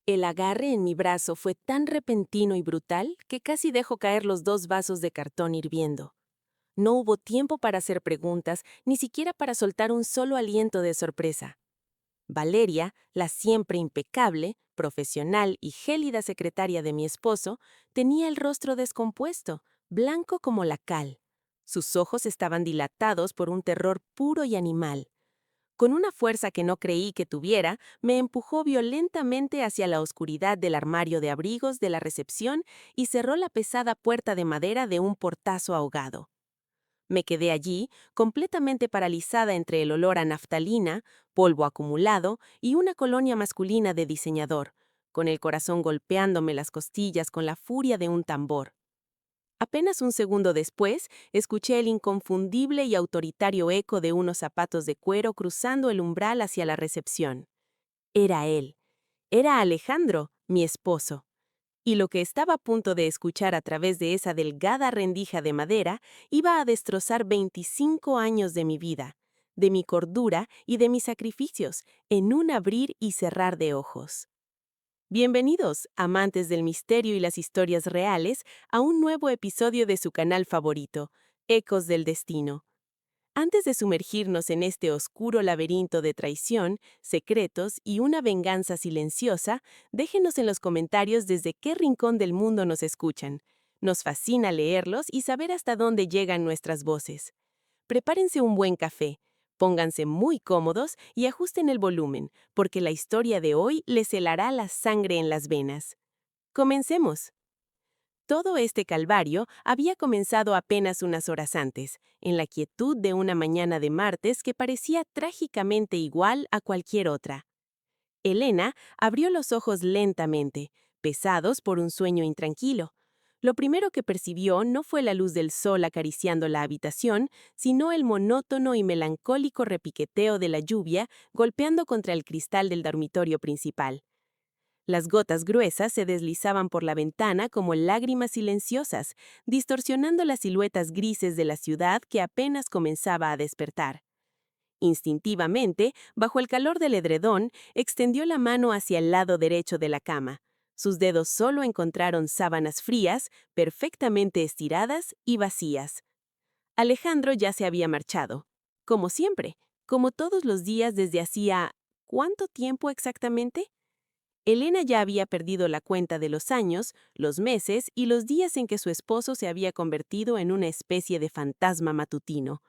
El agarre en mi brazo fue tan repentino y brutal que casi dejo caer los dos vasos de cartón hirviendo. No hubo tiempo para hacer preguntas, ni siquiera para soltar un solo aliento de sorpresa. Valeria, la siempre impecable, profesional y gélida secretaria de mi esposo, tenía el rostro descompuesto, blanco como la cal. Sus ojos estaban dilatados por un terror puro y animal. Con una fuerza que no creí que tuviera, me empujó violentamente hacia la oscuridad del armario de abrigos de la recepción y cerró la pesada puerta de madera de un portazo ahogado. Me quedé allí, completamente paralizada entre el olor a naftalina, polvo acumulado y una colonia masculina de diseñador, con el corazón golpeándome las costillas con la furia de un tambor. Apenas un segundo después, escuché el inconfundible y autoritario eco de unos zapatos de cuero cruzando el umbral hacia la recepción. Era él. Era Alejandro, mi esposo. Y lo que estaba a punto de escuchar a través de esa delgada rendija de madera iba a destrozar 25 años de mi vida, de mi cordura y de mis sacrificios, en un abrir y cerrar de ojos. Bienvenidos, amantes del misterio y las historias reales, a un nuevo episodio de su canal favorito, Ecos del Destino. Antes de sumergirnos en este oscuro laberinto de traición, secretos y una venganza silenciosa, déjenos en los comentarios desde qué rincón del mundo nos escuchan. Nos fascina leerlos y saber hasta dónde llegan nuestras voces. Prepárense un buen café, pónganse muy cómodos y ajusten el volumen, porque la historia de hoy les helará la sangre en las venas. Comencemos. Todo este calvario había comenzado apenas unas horas antes, en la quietud de una mañana de martes que parecía trágicamente igual a cualquier otra. Elena abrió los ojos lentamente, pesados por un sueño intranquilo. Lo primero que percibió no fue la luz del sol acariciando la habitación, sino el monótono y melancólico repiqueteo de la lluvia golpeando contra el cristal del dormitorio principal. Las gotas gruesas se deslizaban por la ventana como lágrimas silenciosas, distorsionando las siluetas grises de la ciudad que apenas comenzaba a despertar. Instintivamente, bajo el calor del edredón, extendió la mano hacia el lado derecho de la cama. Sus dedos solo encontraron sábanas frías, perfectamente estiradas y vacías. Alejandro ya se había marchado. Como siempre, como todos los días desde hacía... ¿cuánto tiempo exactamente? Elena ya había perdido la cuenta de los años, los meses y los días en que su esposo se había convertido en una especie de fantasma matutino.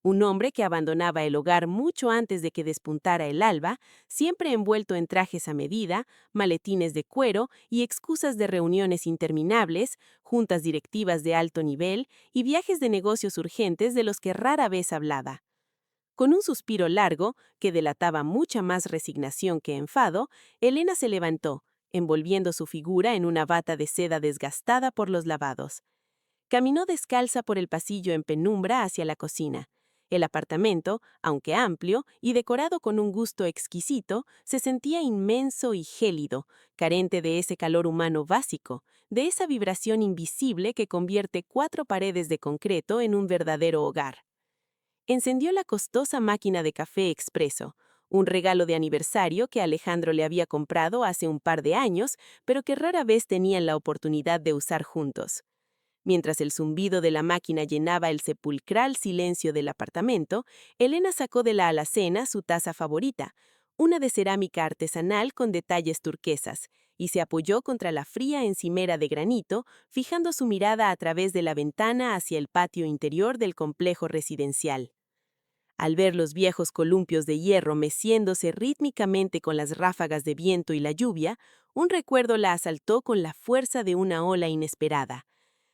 Un hombre que abandonaba el hogar mucho antes de que despuntara el alba, siempre envuelto en trajes a medida, maletines de cuero y excusas de reuniones interminables, juntas directivas de alto nivel y viajes de negocios urgentes de los que rara vez hablaba. Con un suspiro largo, que delataba mucha más resignación que enfado, Elena se levantó, envolviendo su figura en una bata de seda desgastada por los lavados. Caminó descalza por el pasillo en penumbra hacia la cocina. El apartamento, aunque amplio y decorado con un gusto exquisito, se sentía inmenso y gélido, carente de ese calor humano básico, de esa vibración invisible que convierte 4 paredes de concreto en un verdadero hogar. Encendió la costosa máquina de café expreso, un regalo de aniversario que Alejandro le había comprado hace un par de años, pero que rara vez tenían la oportunidad de usar juntos. Mientras el zumbido de la máquina llenaba el sepulcral silencio del apartamento, Elena sacó de la alacena su taza favorita, una de cerámica artesanal con detalles turquesas, y se apoyó contra la fría encimera de granito, fijando su mirada a través de la ventana hacia el patio interior del complejo residencial. Al ver los viejos columpios de hierro meciéndose rítmicamente con las ráfagas de viento y la lluvia, un recuerdo la asaltó con la fuerza de una ola inesperada.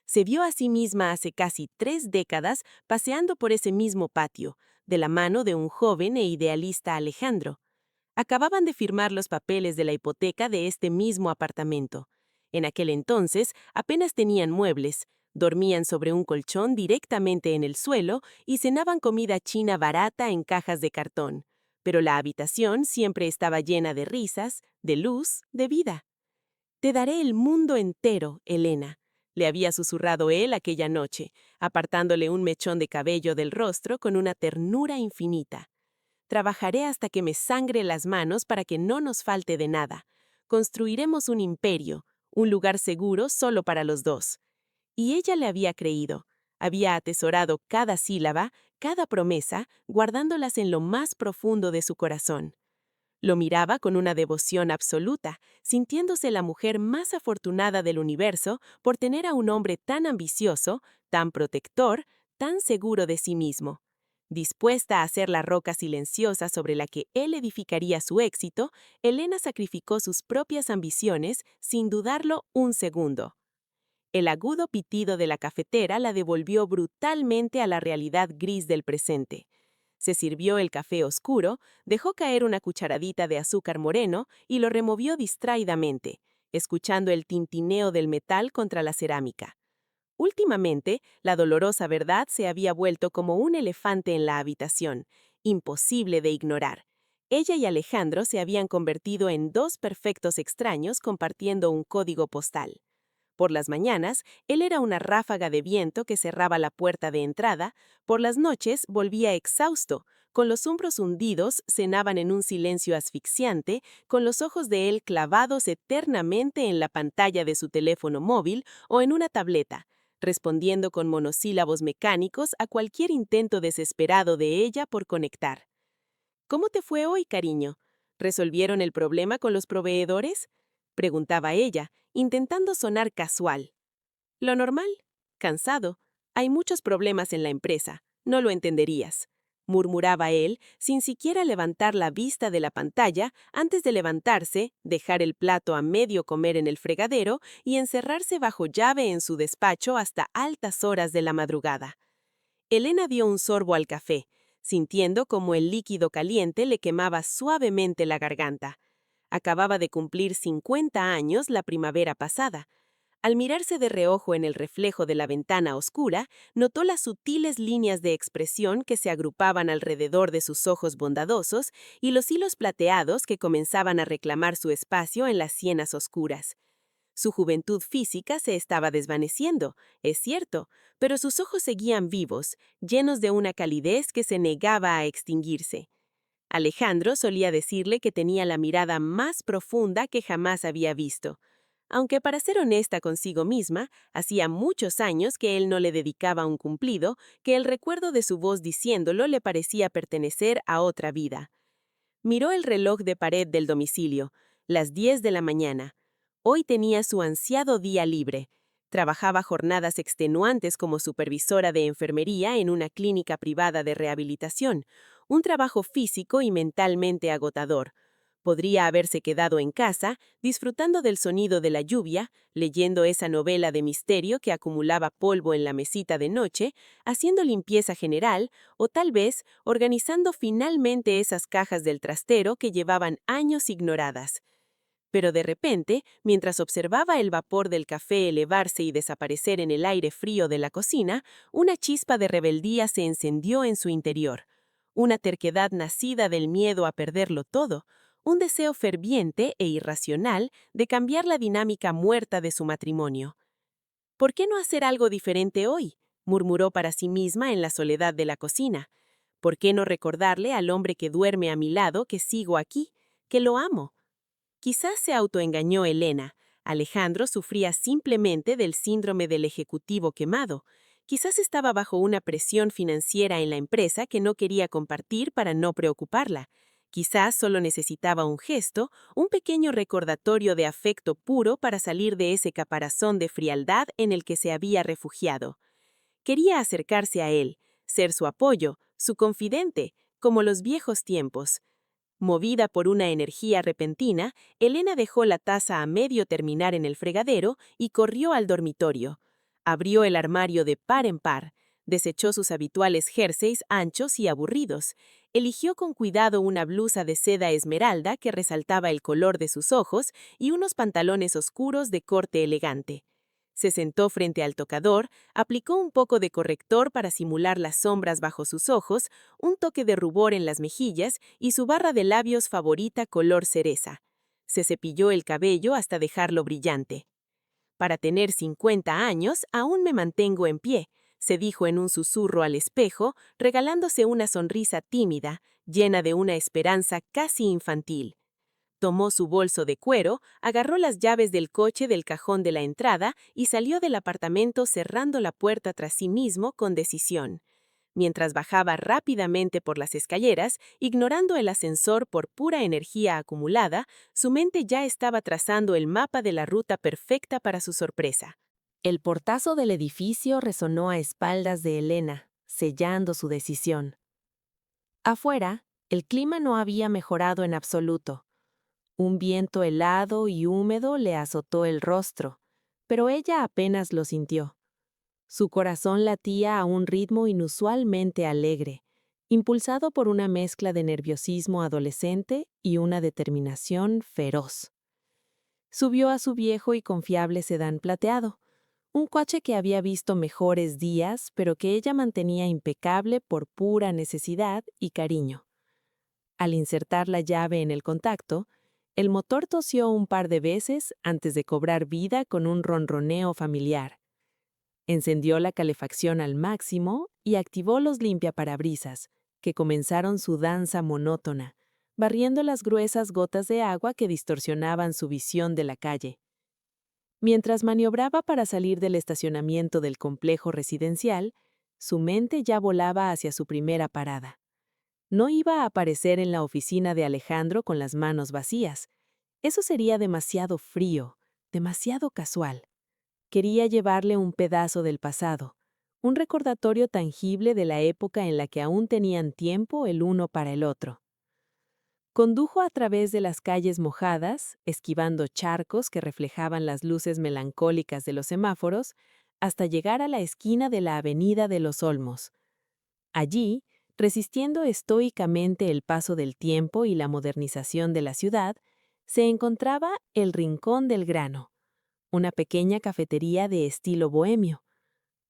Se vio a sí misma hace casi 3 décadas paseando por ese mismo patio, de la mano de un joven e idealista Alejandro. Acababan de firmar los papeles de la hipoteca de este mismo apartamento. En aquel entonces apenas tenían muebles, dormían sobre un colchón directamente en el suelo y cenaban comida china barata en cajas de cartón. Pero la habitación siempre estaba llena de risas, de luz, de vida. «Te daré el mundo entero, Elena», le había susurrado él aquella noche, apartándole un mechón de cabello del rostro con una ternura infinita. «Trabajaré hasta que me sangre las manos para que no nos falte de nada. Construiremos un imperio, un lugar seguro solo para los dos. Y ella le había creído. Había atesorado cada sílaba, cada promesa, guardándolas en lo más profundo de su corazón. Lo miraba con una devoción absoluta, sintiéndose la mujer más afortunada del universo por tener a un hombre tan ambicioso, tan protector, tan seguro de sí mismo. Dispuesta a ser la roca silenciosa sobre la que él edificaría su éxito, Elena sacrificó sus propias ambiciones sin dudarlo un segundo. El agudo pitido de la cafetera la devolvió brutalmente a la realidad gris del presente. Se sirvió el café oscuro, dejó caer una cucharadita de azúcar moreno y lo removió distraídamente, escuchando el tintineo del metal contra la cerámica. Últimamente, la dolorosa verdad se había vuelto como un elefante en la habitación, imposible de ignorar. Ella y Alejandro se habían convertido en dos perfectos extraños compartiendo un código postal. Por las mañanas, él era una ráfaga de viento que cerraba la puerta de entrada, por las noches volvía exhausto, con los hombros hundidos, cenaban en un silencio asfixiante, con los ojos de él clavados eternamente en la pantalla de su teléfono móvil o en una tableta, respondiendo con monosílabos mecánicos a cualquier intento desesperado de ella por conectar. ¿Cómo te fue hoy, cariño? ¿Resolvieron el problema con los proveedores? Preguntaba ella, intentando sonar casual. Lo normal. Cansado. Hay muchos problemas en la empresa. No lo entenderías. Murmuraba él, sin siquiera levantar la vista de la pantalla antes de levantarse, dejar el plato a medio comer en el fregadero y encerrarse bajo llave en su despacho hasta altas horas de la madrugada. Elena dio un sorbo al café, sintiendo como el líquido caliente le quemaba suavemente la garganta. Acababa de cumplir 50 años la primavera pasada. Al mirarse de reojo en el reflejo de la ventana oscura, notó las sutiles líneas de expresión que se agrupaban alrededor de sus ojos bondadosos y los hilos plateados que comenzaban a reclamar su espacio en las sienes oscuras. Su juventud física se estaba desvaneciendo, es cierto, pero sus ojos seguían vivos, llenos de una calidez que se negaba a extinguirse. Alejandro solía decirle que tenía la mirada más profunda que jamás había visto, aunque para ser honesta consigo misma, hacía muchos años que él no le dedicaba un cumplido, que el recuerdo de su voz diciéndolo le parecía pertenecer a otra vida. Miró el reloj de pared del domicilio, las 10 de la mañana. Hoy tenía su ansiado día libre. Trabajaba jornadas extenuantes como supervisora de enfermería en una clínica privada de rehabilitación, un trabajo físico y mentalmente agotador. Podría haberse quedado en casa, disfrutando del sonido de la lluvia, leyendo esa novela de misterio que acumulaba polvo en la mesita de noche, haciendo limpieza general, o tal vez organizando finalmente esas cajas del trastero que llevaban años ignoradas. Pero de repente, mientras observaba el vapor del café elevarse y desaparecer en el aire frío de la cocina, una chispa de rebeldía se encendió en su interior. Una terquedad nacida del miedo a perderlo todo, un deseo ferviente e irracional de cambiar la dinámica muerta de su matrimonio. ¿Por qué no hacer algo diferente hoy?, murmuró para sí misma en la soledad de la cocina. ¿Por qué no recordarle al hombre que duerme a mi lado que sigo aquí, que lo amo? Quizás se autoengañó Elena. Alejandro sufría simplemente del síndrome del ejecutivo quemado. Quizás estaba bajo una presión financiera en la empresa que no quería compartir para no preocuparla. Quizás solo necesitaba un gesto, un pequeño recordatorio de afecto puro para salir de ese caparazón de frialdad en el que se había refugiado. Quería acercarse a él, ser su apoyo, su confidente, como los viejos tiempos. Movida por una energía repentina, Elena dejó la taza a medio terminar en el fregadero y corrió al dormitorio. Abrió el armario de par en par, desechó sus habituales jerseys anchos y aburridos, eligió con cuidado una blusa de seda esmeralda que resaltaba el color de sus ojos y unos pantalones oscuros de corte elegante. Se sentó frente al tocador, aplicó un poco de corrector para simular las sombras bajo sus ojos, un toque de rubor en las mejillas y su barra de labios favorita color cereza. Se cepilló el cabello hasta dejarlo brillante. Para tener 50 años, aún me mantengo en pie, se dijo en un susurro al espejo, regalándose una sonrisa tímida, llena de una esperanza casi infantil. Tomó su bolso de cuero, agarró las llaves del coche del cajón de la entrada y salió del apartamento cerrando la puerta tras sí mismo con decisión. Mientras bajaba rápidamente por las escaleras, ignorando el ascensor por pura energía acumulada, su mente ya estaba trazando el mapa de la ruta perfecta para su sorpresa. El portazo del edificio resonó a espaldas de Elena, sellando su decisión. Afuera, el clima no había mejorado en absoluto. Un viento helado y húmedo le azotó el rostro, pero ella apenas lo sintió. Su corazón latía a un ritmo inusualmente alegre, impulsado por una mezcla de nerviosismo adolescente y una determinación feroz. Subió a su viejo y confiable sedán plateado, un coche que había visto mejores días, pero que ella mantenía impecable por pura necesidad y cariño. Al insertar la llave en el contacto, el motor tosió un par de veces antes de cobrar vida con un ronroneo familiar. Encendió la calefacción al máximo y activó los limpiaparabrisas, que comenzaron su danza monótona, barriendo las gruesas gotas de agua que distorsionaban su visión de la calle. Mientras maniobraba para salir del estacionamiento del complejo residencial, su mente ya volaba hacia su primera parada. No iba a aparecer en la oficina de Alejandro con las manos vacías. Eso sería demasiado frío, demasiado casual. Quería llevarle un pedazo del pasado, un recordatorio tangible de la época en la que aún tenían tiempo el uno para el otro. Condujo a través de las calles mojadas, esquivando charcos que reflejaban las luces melancólicas de los semáforos, hasta llegar a la esquina de la Avenida de los Olmos. Allí, resistiendo estoicamente el paso del tiempo y la modernización de la ciudad, se encontraba el Rincón del Grano, una pequeña cafetería de estilo bohemio.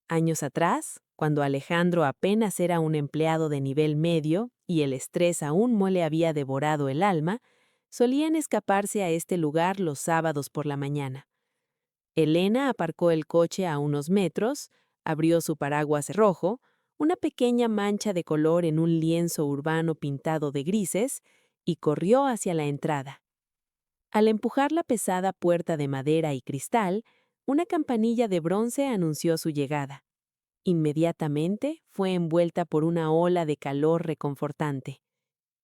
Años atrás, cuando Alejandro apenas era un empleado de nivel medio y el estrés aún no le había devorado el alma, solían escaparse a este lugar los sábados por la mañana. Elena aparcó el coche a unos metros, abrió su paraguas rojo, una pequeña mancha de color en un lienzo urbano pintado de grises, y corrió hacia la entrada. Al empujar la pesada puerta de madera y cristal, una campanilla de bronce anunció su llegada. Inmediatamente fue envuelta por una ola de calor reconfortante.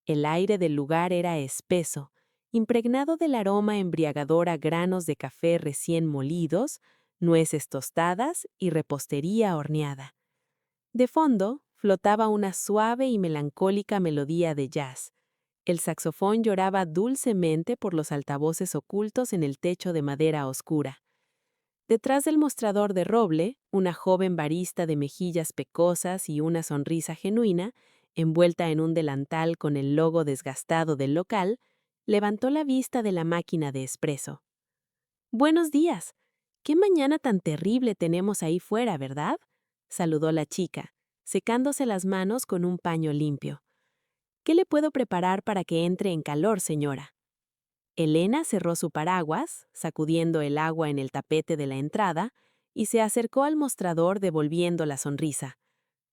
El aire del lugar era espeso, impregnado del aroma embriagador a granos de café recién molidos, nueces tostadas y repostería horneada. De fondo, flotaba una suave y melancólica melodía de jazz. El saxofón lloraba dulcemente por los altavoces ocultos en el techo de madera oscura. Detrás del mostrador de roble, una joven barista de mejillas pecosas y una sonrisa genuina, envuelta en un delantal con el logo desgastado del local, levantó la vista de la máquina de espresso. «Buenos días. Qué mañana tan terrible tenemos ahí fuera, ¿verdad?», saludó la chica, secándose las manos con un paño limpio. «¿Qué le puedo preparar para que entre en calor, señora?». Elena cerró su paraguas, sacudiendo el agua en el tapete de la entrada, y se acercó al mostrador devolviendo la sonrisa.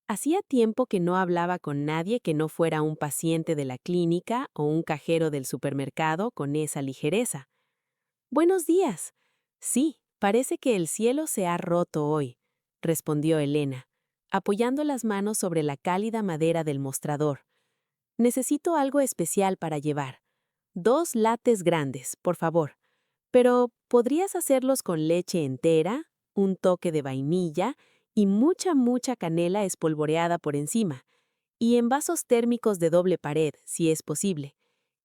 Hacía tiempo que no hablaba con nadie que no fuera un paciente de la clínica o un cajero del supermercado con esa ligereza. «Buenos días. Sí, parece que el cielo se ha roto hoy», respondió Elena, apoyando las manos sobre la cálida madera del mostrador. «Necesito algo especial para llevar. 2 lates grandes, por favor. Pero, ¿podrías hacerlos con leche entera, un toque de vainilla y mucha canela espolvoreada por encima? Y en vasos térmicos de doble pared, si es posible.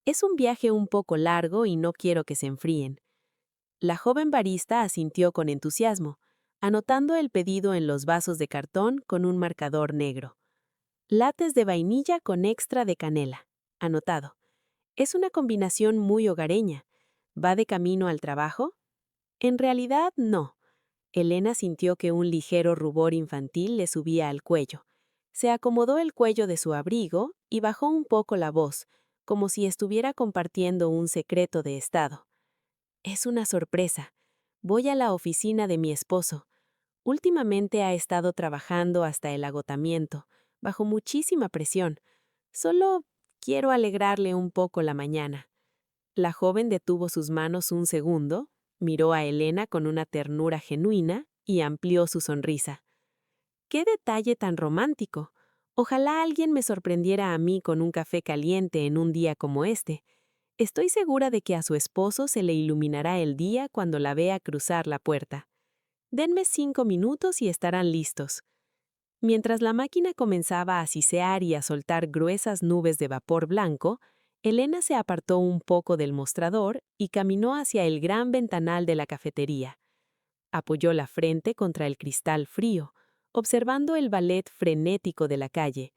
Es un viaje un poco largo y no quiero que se enfríen». La joven barista asintió con entusiasmo, anotando el pedido en los vasos de cartón con un marcador negro. «Lates de vainilla con extra de canela», anotado. «Es una combinación muy hogareña. ¿Va de camino al trabajo?». En realidad, no. Elena sintió que un ligero rubor infantil le subía al cuello. Se acomodó el cuello de su abrigo y bajó un poco la voz, como si estuviera compartiendo un secreto de estado. «Es una sorpresa. Voy a la oficina de mi esposo. Últimamente ha estado trabajando hasta el agotamiento, bajo muchísima presión. Solo quiero alegrarle un poco la mañana». La joven detuvo sus manos un segundo, miró a Elena con una ternura genuina y amplió su sonrisa. ¡Qué detalle tan romántico! Ojalá alguien me sorprendiera a mí con un café caliente en un día como este. Estoy segura de que a su esposo se le iluminará el día cuando la vea cruzar la puerta. Denme 5 minutos y estarán listos. Mientras la máquina comenzaba a sisear y a soltar gruesas nubes de vapor blanco, Elena se apartó un poco del mostrador y caminó hacia el gran ventanal de la cafetería. Apoyó la frente contra el cristal frío, observando el ballet frenético de la calle.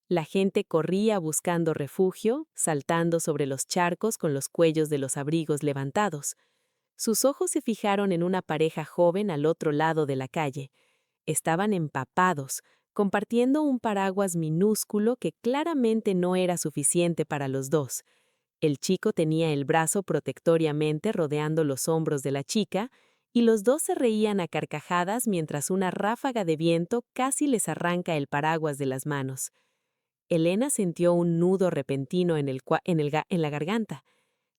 La gente corría buscando refugio, saltando sobre los charcos con los cuellos de los abrigos levantados. Sus ojos se fijaron en una pareja joven al otro lado de la calle. Estaban empapados, compartiendo un paraguas minúsculo que claramente no era suficiente para los dos. El chico tenía el brazo protectoriamente rodeando los hombros de la chica, y los dos se reían a carcajadas mientras una ráfaga de viento casi les arranca el paraguas de las manos. Elena sintió un nudo repentino en la garganta.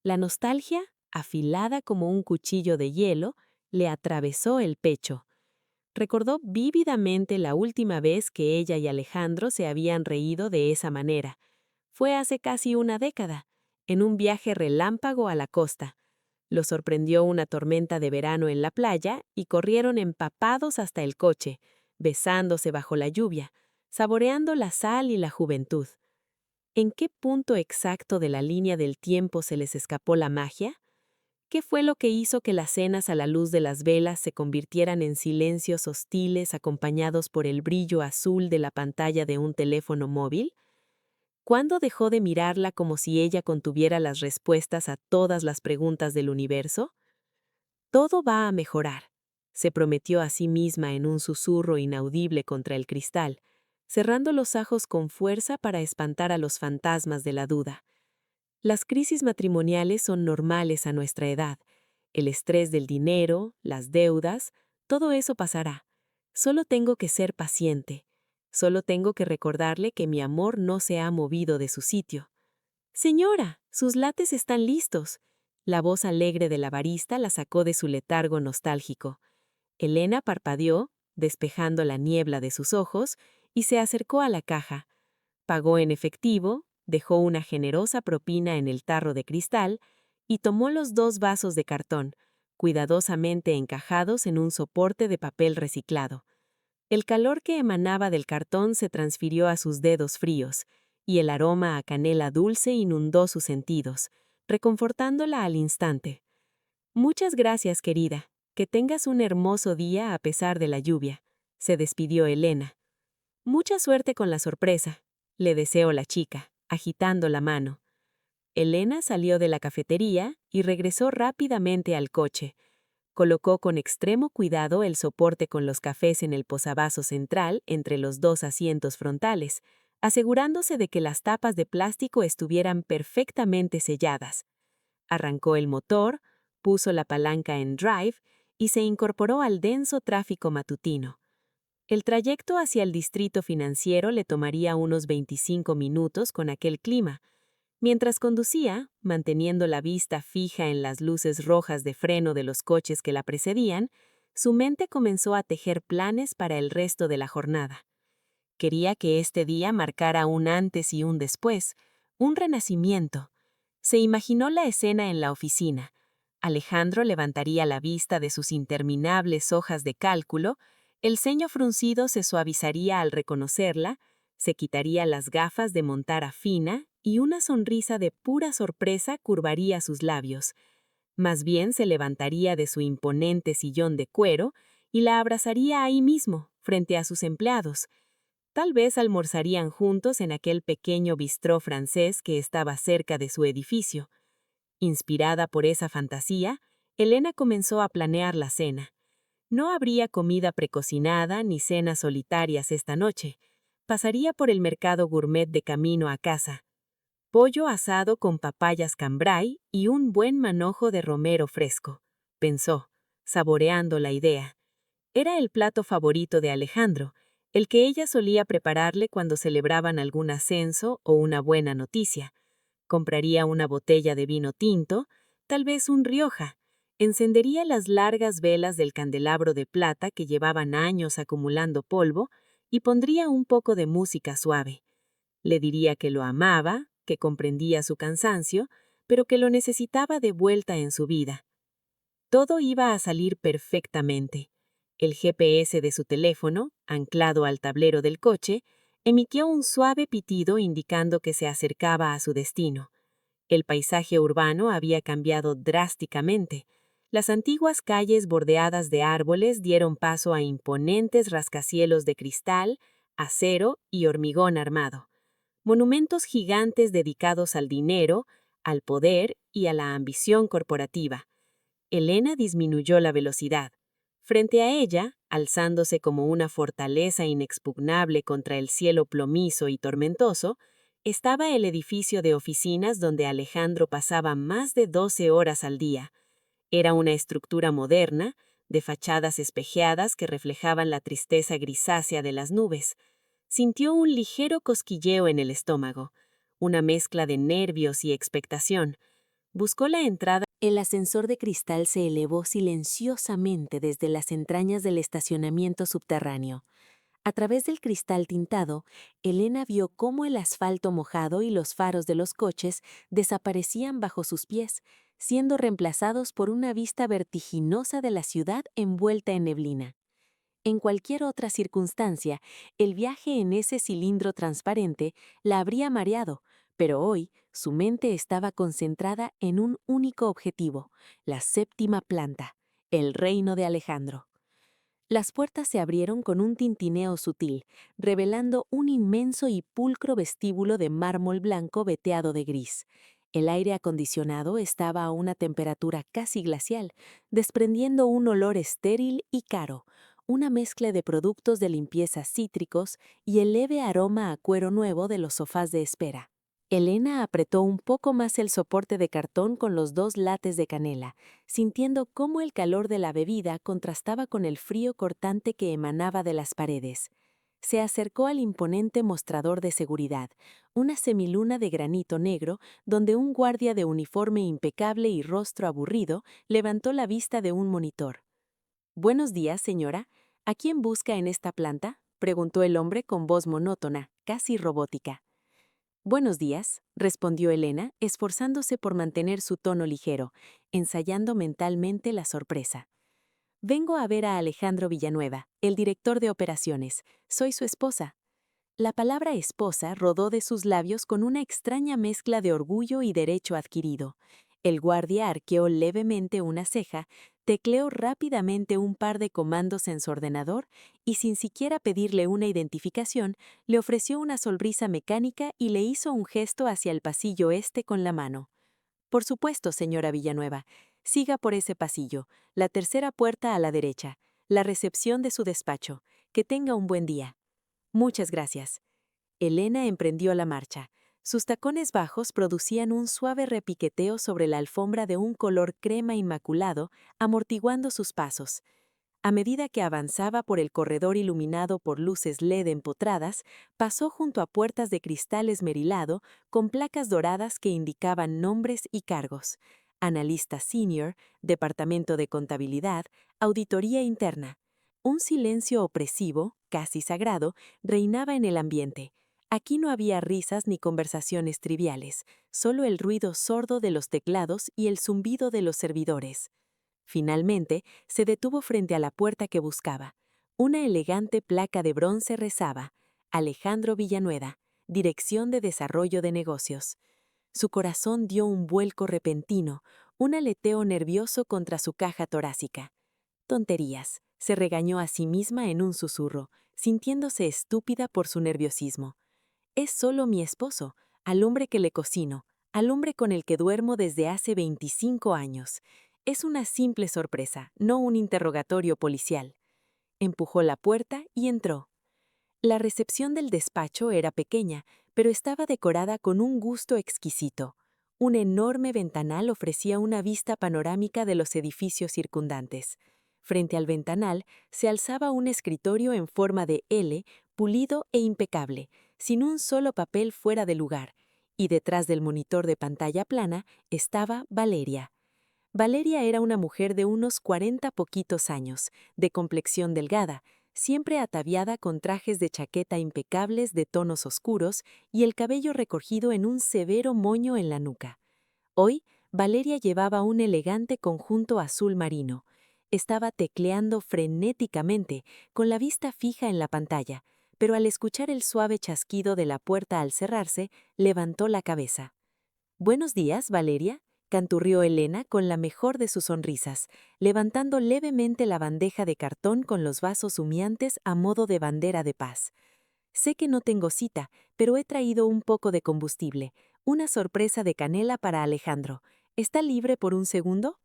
La nostalgia, afilada como un cuchillo de hielo, le atravesó el pecho. Recordó vívidamente la última vez que ella y Alejandro se habían reído de esa manera. Fue hace casi una década, en un viaje relámpago a la costa. Los sorprendió una tormenta de verano en la playa y corrieron empapados hasta el coche, besándose bajo la lluvia, saboreando la sal y la juventud. ¿En qué punto exacto de la línea del tiempo se les escapó la magia? ¿Qué fue lo que hizo que las cenas a la luz de las velas se convirtieran en silencios hostiles acompañados por el brillo azul de la pantalla de un teléfono móvil? ¿Cuándo dejó de mirarla como si ella contuviera las respuestas a todas las preguntas del universo? Todo va a mejorar, se prometió a sí misma en un susurro inaudible contra el cristal, cerrando los ojos con fuerza para espantar a los fantasmas de la duda. Las crisis matrimoniales son normales a nuestra edad. El estrés del dinero, las deudas, todo eso pasará. Solo tengo que ser paciente. Solo tengo que recordarle que mi amor no se ha movido de su sitio. Señora, sus lates están listos. La voz alegre de la barista la sacó de su letargo nostálgico. Elena parpadeó, despejando la niebla de sus ojos, y se acercó a la caja. Pagó en efectivo, dejó una generosa propina en el tarro de cristal y tomó los 2 vasos de cartón, cuidadosamente encajados en un soporte de papel reciclado. El calor que emanaba del cartón se transfirió a sus dedos fríos, y el aroma a canela dulce inundó sus sentidos, reconfortándola al instante. «Muchas gracias, querida. Que tengas un hermoso día a pesar de la lluvia», se despidió Elena. «Mucha suerte con la sorpresa», le deseó la chica, agitando la mano. Elena salió de la cafetería y regresó rápidamente al coche. Colocó con extremo cuidado el soporte con los cafés en el posavasos central entre los 2 asientos frontales, asegurándose de que las tapas de plástico estuvieran perfectamente selladas. Arrancó el motor, puso la palanca en drive y se incorporó al denso tráfico matutino. El trayecto hacia el distrito financiero le tomaría unos 25 minutos con aquel clima. Mientras conducía, manteniendo la vista fija en las luces rojas de freno de los coches que la precedían, su mente comenzó a tejer planes para el resto de la jornada. Quería que este día marcara un antes y un después, un renacimiento. Se imaginó la escena en la oficina. Alejandro levantaría la vista de sus interminables hojas de cálculo, el ceño fruncido se suavizaría al reconocerla, se quitaría las gafas de montara fina y una sonrisa de pura sorpresa curvaría sus labios. Más bien se levantaría de su imponente sillón de cuero y la abrazaría ahí mismo, frente a sus empleados. Tal vez almorzarían juntos en aquel pequeño bistró francés que estaba cerca de su edificio. Inspirada por esa fantasía, Elena comenzó a planear la cena. No habría comida precocinada ni cenas solitarias esta noche. Pasaría por el mercado gourmet de camino a casa. Pollo asado con papayas cambray y un buen manojo de romero fresco, pensó, saboreando la idea. Era el plato favorito de Alejandro, el que ella solía prepararle cuando celebraban algún ascenso o una buena noticia. Compraría una botella de vino tinto, tal vez un Rioja. Encendería las largas velas del candelabro de plata que llevaban años acumulando polvo y pondría un poco de música suave. Le diría que lo amaba, que comprendía su cansancio, pero que lo necesitaba de vuelta en su vida. Todo iba a salir perfectamente. El GPS de su teléfono, anclado al tablero del coche, emitió un suave pitido indicando que se acercaba a su destino. El paisaje urbano había cambiado drásticamente. Las antiguas calles bordeadas de árboles dieron paso a imponentes rascacielos de cristal, acero y hormigón armado. Monumentos gigantes dedicados al dinero, al poder y a la ambición corporativa. Elena disminuyó la velocidad. Frente a ella, alzándose como una fortaleza inexpugnable contra el cielo plomizo y tormentoso, estaba el edificio de oficinas donde Alejandro pasaba más de 12 horas al día. Era una estructura moderna, de fachadas espejeadas que reflejaban la tristeza grisácea de las nubes. Sintió un ligero cosquilleo en el estómago, una mezcla de nervios y expectación. Buscó la entrada. El ascensor de cristal se elevó silenciosamente desde las entrañas del estacionamiento subterráneo. A través del cristal tintado, Elena vio cómo el asfalto mojado y los faros de los coches desaparecían bajo sus pies, siendo reemplazados por una vista vertiginosa de la ciudad envuelta en neblina. En cualquier otra circunstancia, el viaje en ese cilindro transparente la habría mareado, pero hoy su mente estaba concentrada en un único objetivo, la séptima planta, el reino de Alejandro. Las puertas se abrieron con un tintineo sutil, revelando un inmenso y pulcro vestíbulo de mármol blanco veteado de gris. El aire acondicionado estaba a una temperatura casi glacial, desprendiendo un olor estéril y caro, una mezcla de productos de limpieza cítricos y el leve aroma a cuero nuevo de los sofás de espera. Elena apretó un poco más el soporte de cartón con los 2 lates de canela, sintiendo cómo el calor de la bebida contrastaba con el frío cortante que emanaba de las paredes. Se acercó al imponente mostrador de seguridad, una semiluna de granito negro, donde un guardia de uniforme impecable y rostro aburrido levantó la vista de un monitor. «Buenos días, señora. ¿A quién busca en esta planta?», preguntó el hombre con voz monótona, casi robótica. «Buenos días», respondió Elena, esforzándose por mantener su tono ligero, ensayando mentalmente la sorpresa. «Vengo a ver a Alejandro Villanueva, el director de operaciones. Soy su esposa». La palabra esposa rodó de sus labios con una extraña mezcla de orgullo y derecho adquirido. El guardia arqueó levemente una ceja, tecleó rápidamente un par de comandos en su ordenador y, sin siquiera pedirle una identificación, le ofreció una sonrisa mecánica y le hizo un gesto hacia el pasillo este con la mano. «Por supuesto, señora Villanueva. Siga por ese pasillo, la tercera puerta a la derecha, la recepción de su despacho. Que tenga un buen día». «Muchas gracias». Elena emprendió la marcha. Sus tacones bajos producían un suave repiqueteo sobre la alfombra de un color crema inmaculado, amortiguando sus pasos. A medida que avanzaba por el corredor iluminado por luces LED empotradas, pasó junto a puertas de cristal esmerilado con placas doradas que indicaban nombres y cargos: analista senior, departamento de contabilidad, auditoría interna. Un silencio opresivo, casi sagrado, reinaba en el ambiente. Aquí no había risas ni conversaciones triviales, solo el ruido sordo de los teclados y el zumbido de los servidores. Finalmente, se detuvo frente a la puerta que buscaba. Una elegante placa de bronce rezaba: «Alejandro Villanueva, Dirección de Desarrollo de Negocios». Su corazón dio un vuelco repentino, un aleteo nervioso contra su caja torácica. «Tonterías», se regañó a sí misma en un susurro, sintiéndose estúpida por su nerviosismo. «Es solo mi esposo, al hombre que le cocino, al hombre con el que duermo desde hace 25 años. Es una simple sorpresa, no un interrogatorio policial». Empujó la puerta y entró. La recepción del despacho era pequeña, pero estaba decorada con un gusto exquisito. Un enorme ventanal ofrecía una vista panorámica de los edificios circundantes. Frente al ventanal se alzaba un escritorio en forma de L, pulido e impecable, sin un solo papel fuera de lugar, y detrás del monitor de pantalla plana estaba Valeria. Valeria era una mujer de unos 40 poquitos años, de complexión delgada, siempre ataviada con trajes de chaqueta impecables de tonos oscuros y el cabello recogido en un severo moño en la nuca. Hoy, Valeria llevaba un elegante conjunto azul marino. Estaba tecleando frenéticamente, con la vista fija en la pantalla, pero al escuchar el suave chasquido de la puerta al cerrarse, levantó la cabeza. «Buenos días, Valeria», canturrió Elena con la mejor de sus sonrisas, levantando levemente la bandeja de cartón con los vasos humeantes a modo de bandera de paz. «Sé que no tengo cita, pero he traído un poco de combustible, una sorpresa de canela para Alejandro. ¿Está libre por un segundo?».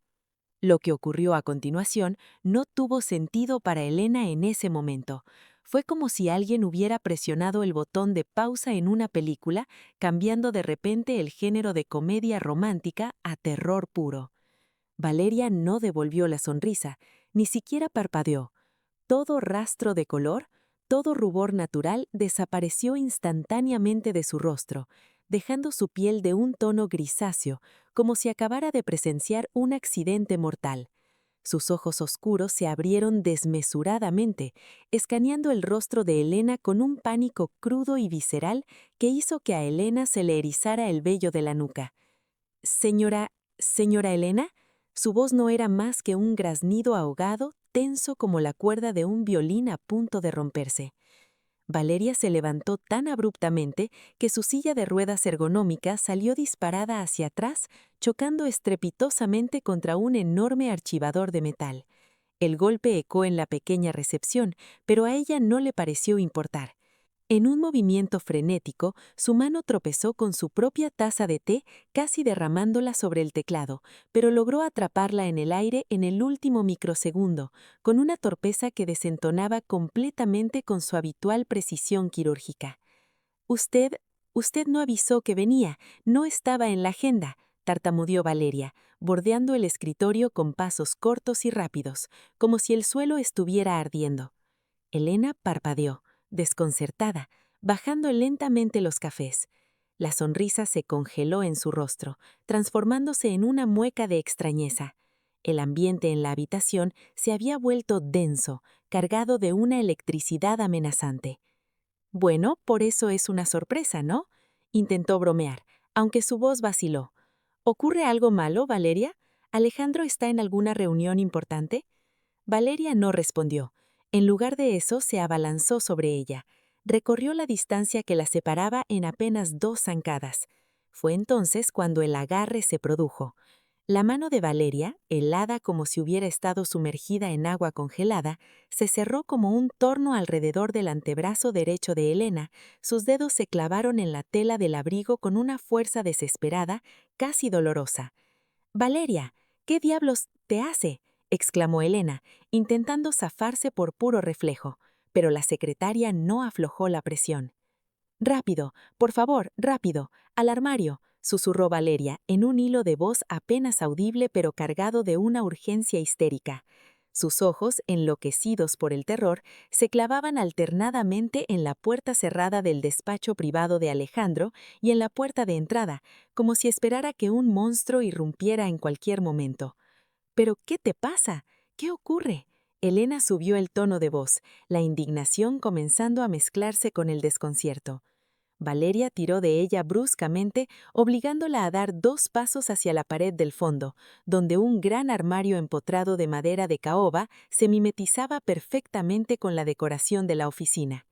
Lo que ocurrió a continuación no tuvo sentido para Elena en ese momento. Fue como si alguien hubiera presionado el botón de pausa en una película, cambiando de repente el género de comedia romántica a terror puro. Valeria no devolvió la sonrisa, ni siquiera parpadeó. Todo rastro de color, todo rubor natural desapareció instantáneamente de su rostro, dejando su piel de un tono grisáceo, como si acabara de presenciar un accidente mortal. Sus ojos oscuros se abrieron desmesuradamente, escaneando el rostro de Elena con un pánico crudo y visceral que hizo que a Elena se le erizara el vello de la nuca. «Señora Elena», su voz no era más que un graznido ahogado, tenso como la cuerda de un violín a punto de romperse. Valeria se levantó tan abruptamente que su silla de ruedas ergonómica salió disparada hacia atrás, chocando estrepitosamente contra un enorme archivador de metal. El golpe ecoó en la pequeña recepción, pero a ella no le pareció importar. En un movimiento frenético, su mano tropezó con su propia taza de té, casi derramándola sobre el teclado, pero logró atraparla en el aire en el último microsegundo, con una torpeza que desentonaba completamente con su habitual precisión quirúrgica. Usted no avisó que venía, no estaba en la agenda», tartamudeó Valeria, bordeando el escritorio con pasos cortos y rápidos, como si el suelo estuviera ardiendo. Elena parpadeó, desconcertada, bajando lentamente los cafés. La sonrisa se congeló en su rostro, transformándose en una mueca de extrañeza. El ambiente en la habitación se había vuelto denso, cargado de una electricidad amenazante. «Bueno, por eso es una sorpresa, ¿no?», intentó bromear, aunque su voz vaciló. «¿Ocurre algo malo, Valeria? ¿Alejandro está en alguna reunión importante?». Valeria no respondió. En lugar de eso, se abalanzó sobre ella. Recorrió la distancia que la separaba en apenas 2 zancadas. Fue entonces cuando el agarre se produjo. La mano de Valeria, helada como si hubiera estado sumergida en agua congelada, se cerró como un torno alrededor del antebrazo derecho de Elena. Sus dedos se clavaron en la tela del abrigo con una fuerza desesperada, casi dolorosa. «Valeria, ¿qué diablos te hace?», exclamó Elena, intentando zafarse por puro reflejo, pero la secretaria no aflojó la presión. «Rápido, por favor, rápido, al armario», susurró Valeria en un hilo de voz apenas audible pero cargado de una urgencia histérica. Sus ojos, enloquecidos por el terror, se clavaban alternadamente en la puerta cerrada del despacho privado de Alejandro y en la puerta de entrada, como si esperara que un monstruo irrumpiera en cualquier momento. «¿Pero qué te pasa? ¿Qué ocurre?». Elena subió el tono de voz, la indignación comenzando a mezclarse con el desconcierto. Valeria tiró de ella bruscamente, obligándola a dar 2 pasos hacia la pared del fondo, donde un gran armario empotrado de madera de caoba se mimetizaba perfectamente con la decoración de la oficina.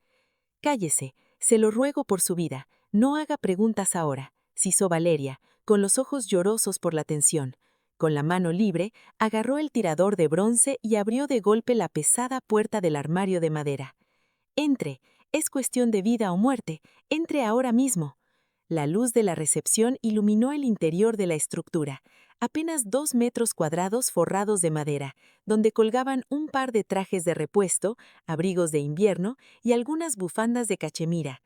«Cállese, se lo ruego por su vida, no haga preguntas ahora», sisó Valeria, con los ojos llorosos por la tensión. Con la mano libre, agarró el tirador de bronce y abrió de golpe la pesada puerta del armario de madera. «Entre, es cuestión de vida o muerte, entre ahora mismo». La luz de la recepción iluminó el interior de la estructura, apenas 2 metros cuadrados forrados de madera, donde colgaban un par de trajes de repuesto, abrigos de invierno y algunas bufandas de cachemira.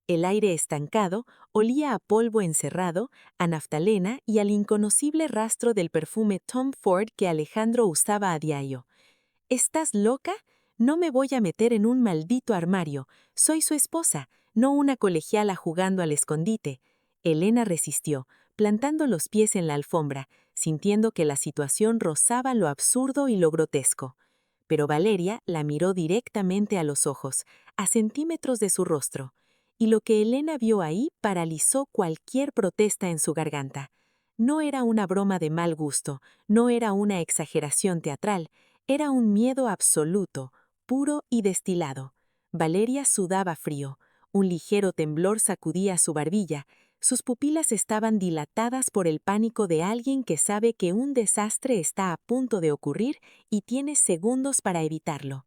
El aire estancado olía a polvo encerrado, a naftalena y al inconocible rastro del perfume Tom Ford que Alejandro usaba a diario. «¿Estás loca? No me voy a meter en un maldito armario. Soy su esposa, no una colegiala jugando al escondite». Elena resistió, plantando los pies en la alfombra, sintiendo que la situación rozaba lo absurdo y lo grotesco. Pero Valeria la miró directamente a los ojos, a centímetros de su rostro, y lo que Elena vio ahí paralizó cualquier protesta en su garganta. No era una broma de mal gusto, no era una exageración teatral, era un miedo absoluto, puro y destilado. Valeria sudaba frío, un ligero temblor sacudía su barbilla, sus pupilas estaban dilatadas por el pánico de alguien que sabe que un desastre está a punto de ocurrir y tiene segundos para evitarlo.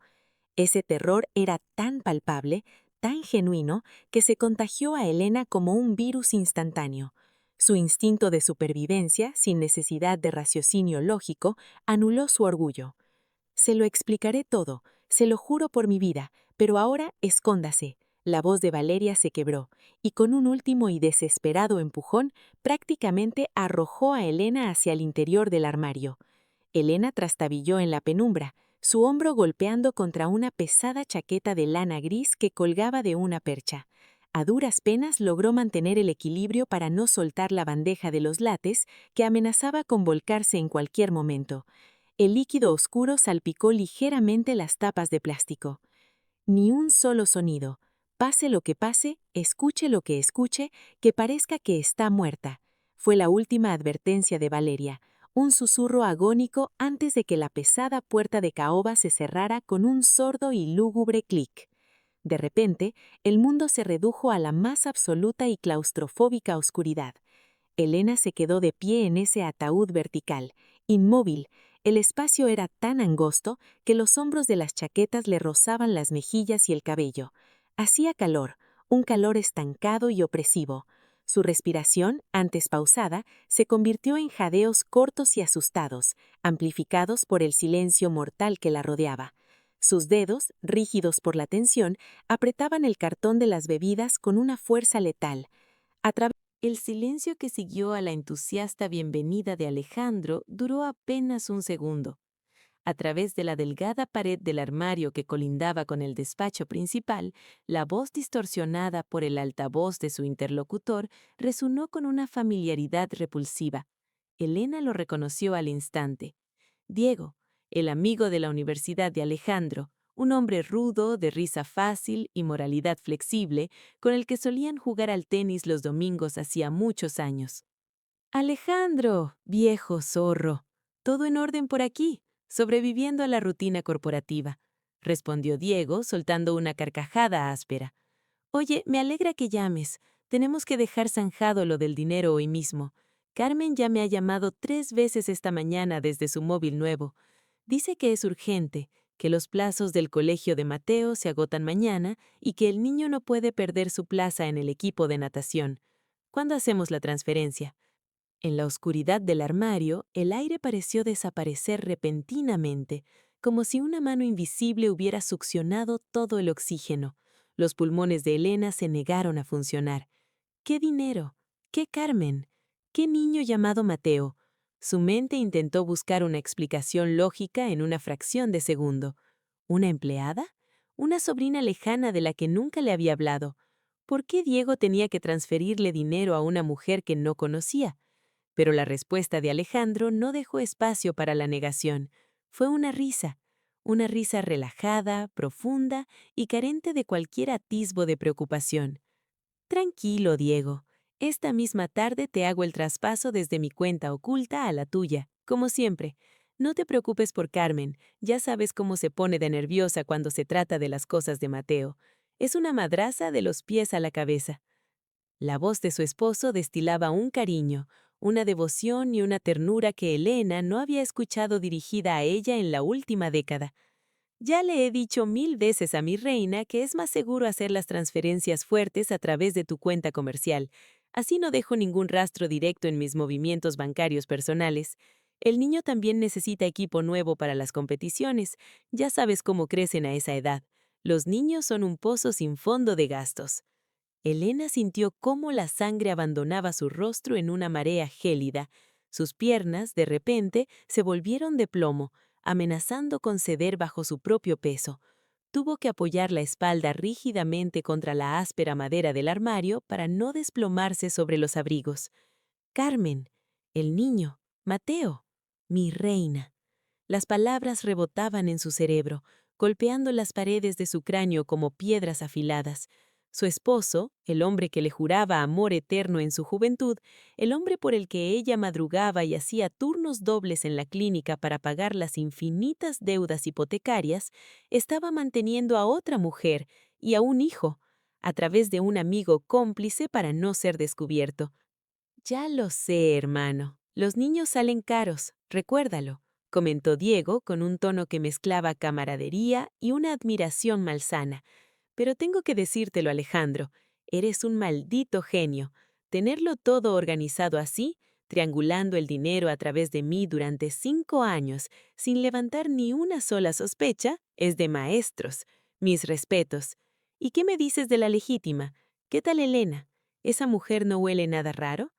Ese terror era tan palpable, tan genuino, que se contagió a Elena como un virus instantáneo. Su instinto de supervivencia, sin necesidad de raciocinio lógico, anuló su orgullo. Se lo explicaré todo, se lo juro por mi vida, pero ahora escóndase. La voz de Valeria se quebró, y con un último y desesperado empujón, prácticamente arrojó a Elena hacia el interior del armario. Elena trastabilló en la penumbra, su hombro golpeando contra una pesada chaqueta de lana gris que colgaba de una percha. A duras penas logró mantener el equilibrio para no soltar la bandeja de los lates, que amenazaba con volcarse en cualquier momento. El líquido oscuro salpicó ligeramente las tapas de plástico. Ni un solo sonido. Pase lo que pase, escuche lo que escuche, que parezca que está muerta. Fue la última advertencia de Valeria, un susurro agónico antes de que la pesada puerta de caoba se cerrara con un sordo y lúgubre clic. De repente, el mundo se redujo a la más absoluta y claustrofóbica oscuridad. Elena se quedó de pie en ese ataúd vertical, inmóvil. El espacio era tan angosto que los hombros de las chaquetas le rozaban las mejillas y el cabello. Hacía calor, un calor estancado y opresivo. Su respiración, antes pausada, se convirtió en jadeos cortos y asustados, amplificados por el silencio mortal que la rodeaba. Sus dedos, rígidos por la tensión, apretaban el cartón de las bebidas con una fuerza letal. A través El silencio que siguió a la entusiasta bienvenida de Alejandro duró apenas un segundo. A través de la delgada pared del armario que colindaba con el despacho principal, la voz distorsionada por el altavoz de su interlocutor resonó con una familiaridad repulsiva. Elena lo reconoció al instante. Diego, el amigo de la Universidad de Alejandro, un hombre rudo, de risa fácil y moralidad flexible, con el que solían jugar al tenis los domingos hacía muchos años. Alejandro, viejo zorro, todo en orden por aquí, sobreviviendo a la rutina corporativa, respondió Diego, soltando una carcajada áspera. Oye, me alegra que llames. Tenemos que dejar zanjado lo del dinero hoy mismo. Carmen ya me ha llamado 3 veces esta mañana desde su móvil nuevo. Dice que es urgente, que los plazos del colegio de Mateo se agotan mañana y que el niño no puede perder su plaza en el equipo de natación. ¿Cuándo hacemos la transferencia? En la oscuridad del armario, el aire pareció desaparecer repentinamente, como si una mano invisible hubiera succionado todo el oxígeno. Los pulmones de Elena se negaron a funcionar. ¿Qué dinero? ¿Qué Carmen? ¿Qué niño llamado Mateo? Su mente intentó buscar una explicación lógica en una fracción de segundo. ¿Una empleada? ¿Una sobrina lejana de la que nunca le había hablado? ¿Por qué Diego tenía que transferirle dinero a una mujer que no conocía? Pero la respuesta de Alejandro no dejó espacio para la negación. Fue una risa relajada, profunda y carente de cualquier atisbo de preocupación. Tranquilo, Diego. Esta misma tarde te hago el traspaso desde mi cuenta oculta a la tuya, como siempre. No te preocupes por Carmen, ya sabes cómo se pone de nerviosa cuando se trata de las cosas de Mateo. Es una madraza de los pies a la cabeza. La voz de su esposo destilaba un cariño, una devoción y una ternura que Elena no había escuchado dirigida a ella en la última década. Ya le he dicho 1000 veces a mi reina que es más seguro hacer las transferencias fuertes a través de tu cuenta comercial. Así no dejo ningún rastro directo en mis movimientos bancarios personales. El niño también necesita equipo nuevo para las competiciones. Ya sabes cómo crecen a esa edad. Los niños son un pozo sin fondo de gastos. Elena sintió cómo la sangre abandonaba su rostro en una marea gélida. Sus piernas, de repente, se volvieron de plomo, amenazando con ceder bajo su propio peso. tuvo que apoyar la espalda rígidamente contra la áspera madera del armario para no desplomarse sobre los abrigos. Carmen, el niño, Mateo, mi reina. Las palabras rebotaban en su cerebro, golpeando las paredes de su cráneo como piedras afiladas. Su esposo, el hombre que le juraba amor eterno en su juventud, el hombre por el que ella madrugaba y hacía turnos dobles en la clínica para pagar las infinitas deudas hipotecarias, estaba manteniendo a otra mujer y a un hijo, a través de un amigo cómplice para no ser descubierto. Ya lo sé, hermano. Los niños salen caros, recuérdalo, comentó Diego con un tono que mezclaba camaradería y una admiración malsana. Pero tengo que decírtelo, Alejandro, eres un maldito genio. Tenerlo todo organizado así, triangulando el dinero a través de mí durante 5 años, sin levantar ni una sola sospecha, es de maestros. Mis respetos. ¿Y qué me dices de la legítima? ¿Qué tal Elena? ¿Esa mujer no huele nada raro?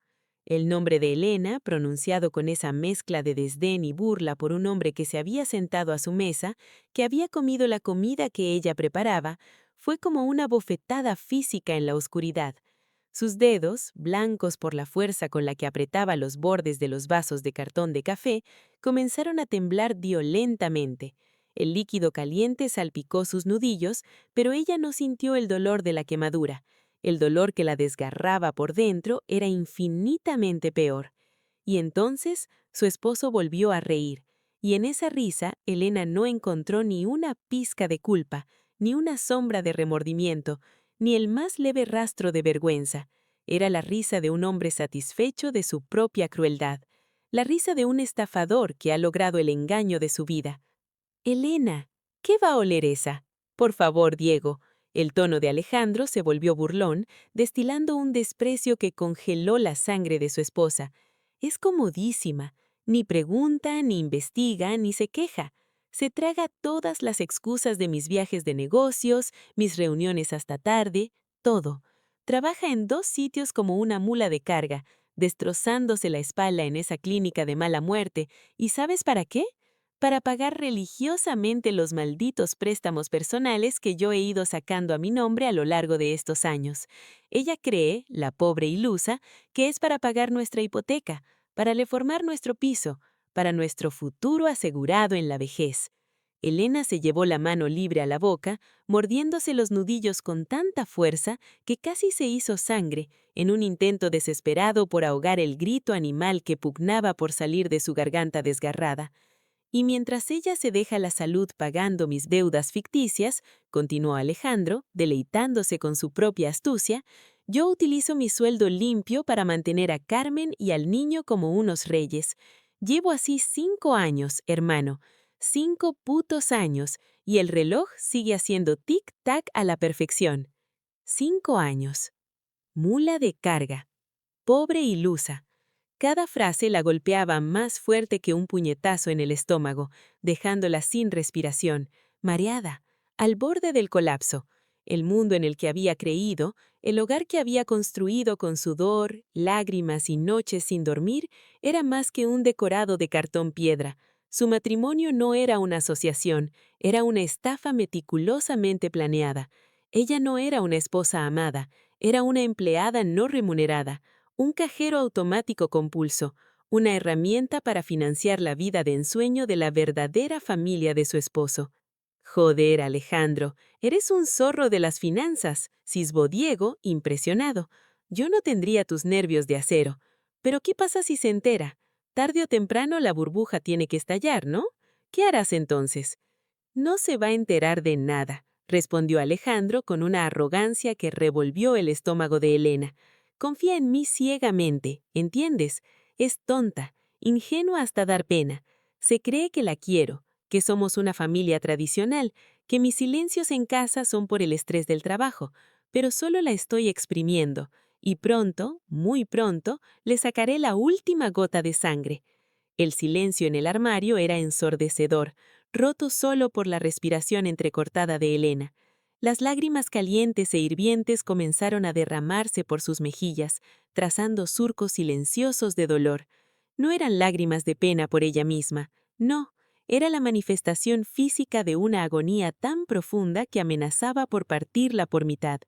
El nombre de Elena, pronunciado con esa mezcla de desdén y burla por un hombre que se había sentado a su mesa, que había comido la comida que ella preparaba, fue como una bofetada física en la oscuridad. Sus dedos, blancos por la fuerza con la que apretaba los bordes de los vasos de cartón de café, comenzaron a temblar violentamente. El líquido caliente salpicó sus nudillos, pero ella no sintió el dolor de la quemadura. El dolor que la desgarraba por dentro era infinitamente peor. Y entonces su esposo volvió a reír, y en esa risa Elena no encontró ni una pizca de culpa, ni una sombra de remordimiento, ni el más leve rastro de vergüenza. Era la risa de un hombre satisfecho de su propia crueldad, la risa de un estafador que ha logrado el engaño de su vida. Elena, ¿qué va a oler esa? Por favor, Diego. El tono de Alejandro se volvió burlón, destilando un desprecio que congeló la sangre de su esposa. Es comodísima. Ni pregunta, ni investiga, ni se queja. Se traga todas las excusas de mis viajes de negocios, mis reuniones hasta tarde, todo. Trabaja en 2 sitios como una mula de carga, destrozándose la espalda en esa clínica de mala muerte. ¿Y sabes para qué? Para pagar religiosamente los malditos préstamos personales que yo he ido sacando a mi nombre a lo largo de estos años. Ella cree, la pobre ilusa, que es para pagar nuestra hipoteca, para reformar nuestro piso, para nuestro futuro asegurado en la vejez. Elena se llevó la mano libre a la boca, mordiéndose los nudillos con tanta fuerza que casi se hizo sangre, en un intento desesperado por ahogar el grito animal que pugnaba por salir de su garganta desgarrada. Y mientras ella se deja la salud pagando mis deudas ficticias, continuó Alejandro, deleitándose con su propia astucia, yo utilizo mi sueldo limpio para mantener a Carmen y al niño como unos reyes. Llevo así 5 años, hermano, 5 putos años, y el reloj sigue haciendo tic-tac a la perfección. 5 años. Mula de carga. Pobre ilusa. Cada frase la golpeaba más fuerte que un puñetazo en el estómago, dejándola sin respiración, mareada, al borde del colapso. El mundo en el que había creído, el hogar que había construido con sudor, lágrimas y noches sin dormir, era más que un decorado de cartón piedra. Su matrimonio no era una asociación, era una estafa meticulosamente planeada. Ella no era una esposa amada, era una empleada no remunerada, un cajero automático compulso, una herramienta para financiar la vida de ensueño de la verdadera familia de su esposo. Joder, Alejandro, eres un zorro de las finanzas, sisbó Diego, impresionado. Yo no tendría tus nervios de acero. Pero ¿qué pasa si se entera? Tarde o temprano la burbuja tiene que estallar, ¿no? ¿Qué harás entonces? No se va a enterar de nada, respondió Alejandro con una arrogancia que revolvió el estómago de Elena. Confía en mí ciegamente, ¿entiendes? Es tonta, ingenua hasta dar pena. Se cree que la quiero, que somos una familia tradicional, que mis silencios en casa son por el estrés del trabajo, pero solo la estoy exprimiendo, y pronto, muy pronto, le sacaré la última gota de sangre. El silencio en el armario era ensordecedor, roto solo por la respiración entrecortada de Elena. Las lágrimas calientes e hirvientes comenzaron a derramarse por sus mejillas, trazando surcos silenciosos de dolor. No eran lágrimas de pena por ella misma, no, Era la manifestación física de una agonía tan profunda que amenazaba por partirla por mitad.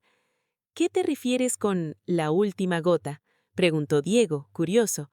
¿Qué te refieres con la última gota?, preguntó Diego, curioso.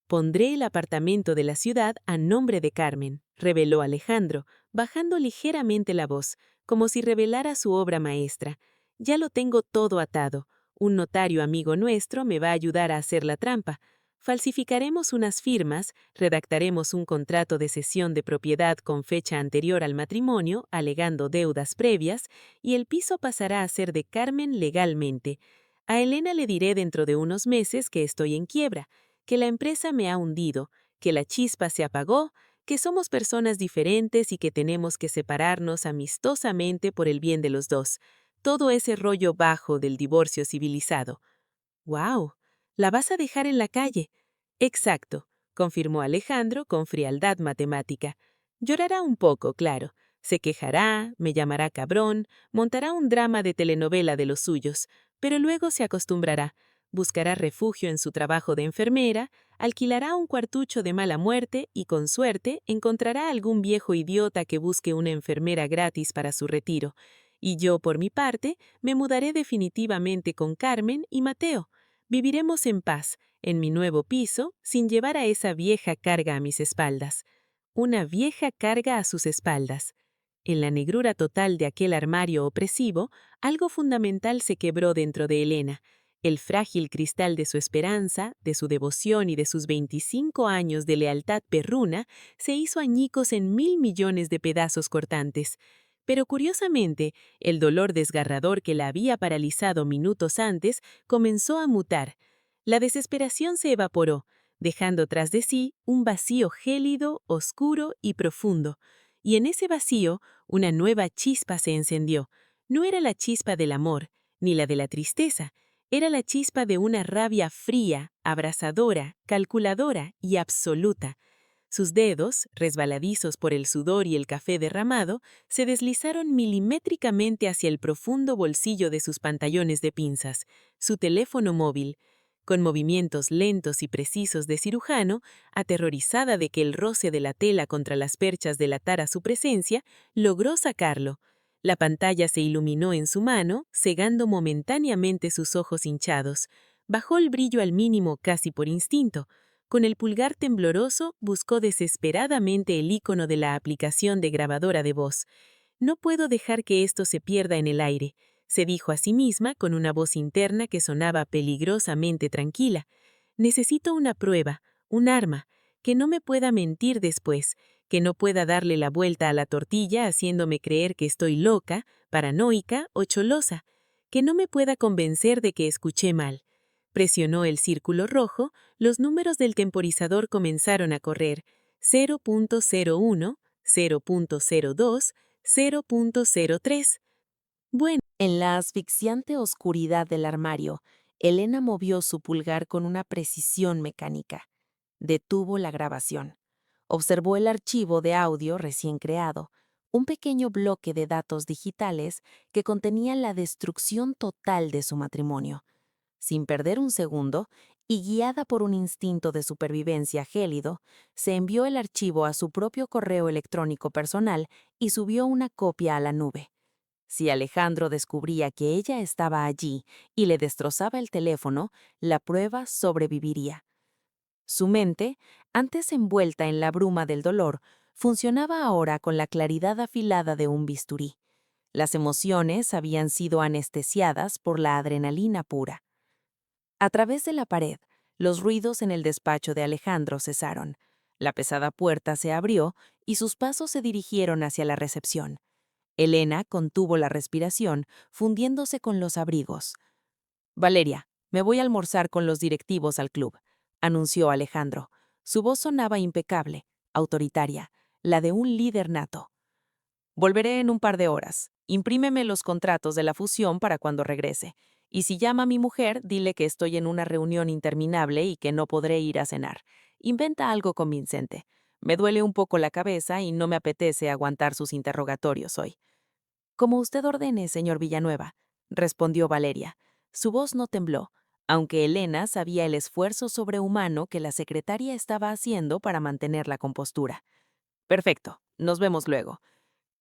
Pondré el apartamento de la ciudad a nombre de Carmen, reveló Alejandro, bajando ligeramente la voz, como si revelara su obra maestra. Ya lo tengo todo atado. Un notario amigo nuestro me va a ayudar a hacer la trampa. Falsificaremos unas firmas, redactaremos un contrato de cesión de propiedad con fecha anterior al matrimonio, alegando deudas previas, y el piso pasará a ser de Carmen legalmente. A Elena le diré dentro de unos meses que estoy en quiebra, que la empresa me ha hundido, que la chispa se apagó, que somos personas diferentes y que tenemos que separarnos amistosamente por el bien de los dos. Todo ese rollo bajo del divorcio civilizado. ¡Guau! ¿La vas a dejar en la calle? Exacto, confirmó Alejandro con frialdad matemática. Llorará un poco, claro. Se quejará, me llamará cabrón, montará un drama de telenovela de los suyos, pero luego se acostumbrará. Buscará refugio en su trabajo de enfermera, alquilará un cuartucho de mala muerte y, con suerte, encontrará algún viejo idiota que busque una enfermera gratis para su retiro. Y yo, por mi parte, me mudaré definitivamente con Carmen y Mateo. Viviremos en paz, en mi nuevo piso, sin llevar a esa vieja carga a mis espaldas. Una vieja carga a sus espaldas. En la negrura total de aquel armario opresivo, algo fundamental se quebró dentro de Elena. El frágil cristal de su esperanza, de su devoción y de sus 25 años de lealtad perruna se hizo añicos en 1.000 millones de pedazos cortantes. Pero curiosamente, el dolor desgarrador que la había paralizado minutos antes comenzó a mutar. La desesperación se evaporó, dejando tras de sí un vacío gélido, oscuro y profundo. Y en ese vacío, una nueva chispa se encendió. No era la chispa del amor, ni la de la tristeza. Era la chispa de una rabia fría, abrasadora, calculadora y absoluta. Sus dedos, resbaladizos por el sudor y el café derramado, se deslizaron milimétricamente hacia el profundo bolsillo de sus pantalones de pinzas, su teléfono móvil. Con movimientos lentos y precisos de cirujano, aterrorizada de que el roce de la tela contra las perchas delatara su presencia, logró sacarlo. La pantalla se iluminó en su mano, cegando momentáneamente sus ojos hinchados. Bajó el brillo al mínimo casi por instinto. Con el pulgar tembloroso buscó desesperadamente el icono de la aplicación de grabadora de voz. No puedo dejar que esto se pierda en el aire, se dijo a sí misma con una voz interna que sonaba peligrosamente tranquila. Necesito una prueba, un arma, que no me pueda mentir después, que no pueda darle la vuelta a la tortilla haciéndome creer que estoy loca, paranoica o cholosa, que no me pueda convencer de que escuché mal. Presionó el círculo rojo, los números del temporizador comenzaron a correr: 0.01, 0.02, 0.03. Bueno, En la asfixiante oscuridad del armario, Elena movió su pulgar con una precisión mecánica. Detuvo la grabación. Observó el archivo de audio recién creado, un pequeño bloque de datos digitales que contenía la destrucción total de su matrimonio. Sin perder un segundo, y guiada por un instinto de supervivencia gélido, se envió el archivo a su propio correo electrónico personal y subió una copia a la nube. Si Alejandro descubría que ella estaba allí y le destrozaba el teléfono, la prueba sobreviviría. Su mente, antes envuelta en la bruma del dolor, funcionaba ahora con la claridad afilada de un bisturí. Las emociones habían sido anestesiadas por la adrenalina pura. A través de la pared, los ruidos en el despacho de Alejandro cesaron. La pesada puerta se abrió y sus pasos se dirigieron hacia la recepción. Elena contuvo la respiración, fundiéndose con los abrigos. «Valeria, me voy a almorzar con los directivos al club», anunció Alejandro. Su voz sonaba impecable, autoritaria, la de un líder nato. «Volveré en un par de horas. Imprímeme los contratos de la fusión para cuando regrese. Y si llama a mi mujer, dile que estoy en una reunión interminable y que no podré ir a cenar. Inventa algo convincente. Me duele un poco la cabeza y no me apetece aguantar sus interrogatorios hoy». «Como usted ordene, señor Villanueva», respondió Valeria. Su voz no tembló, aunque Elena sabía el esfuerzo sobrehumano que la secretaria estaba haciendo para mantener la compostura. Perfecto, nos vemos luego.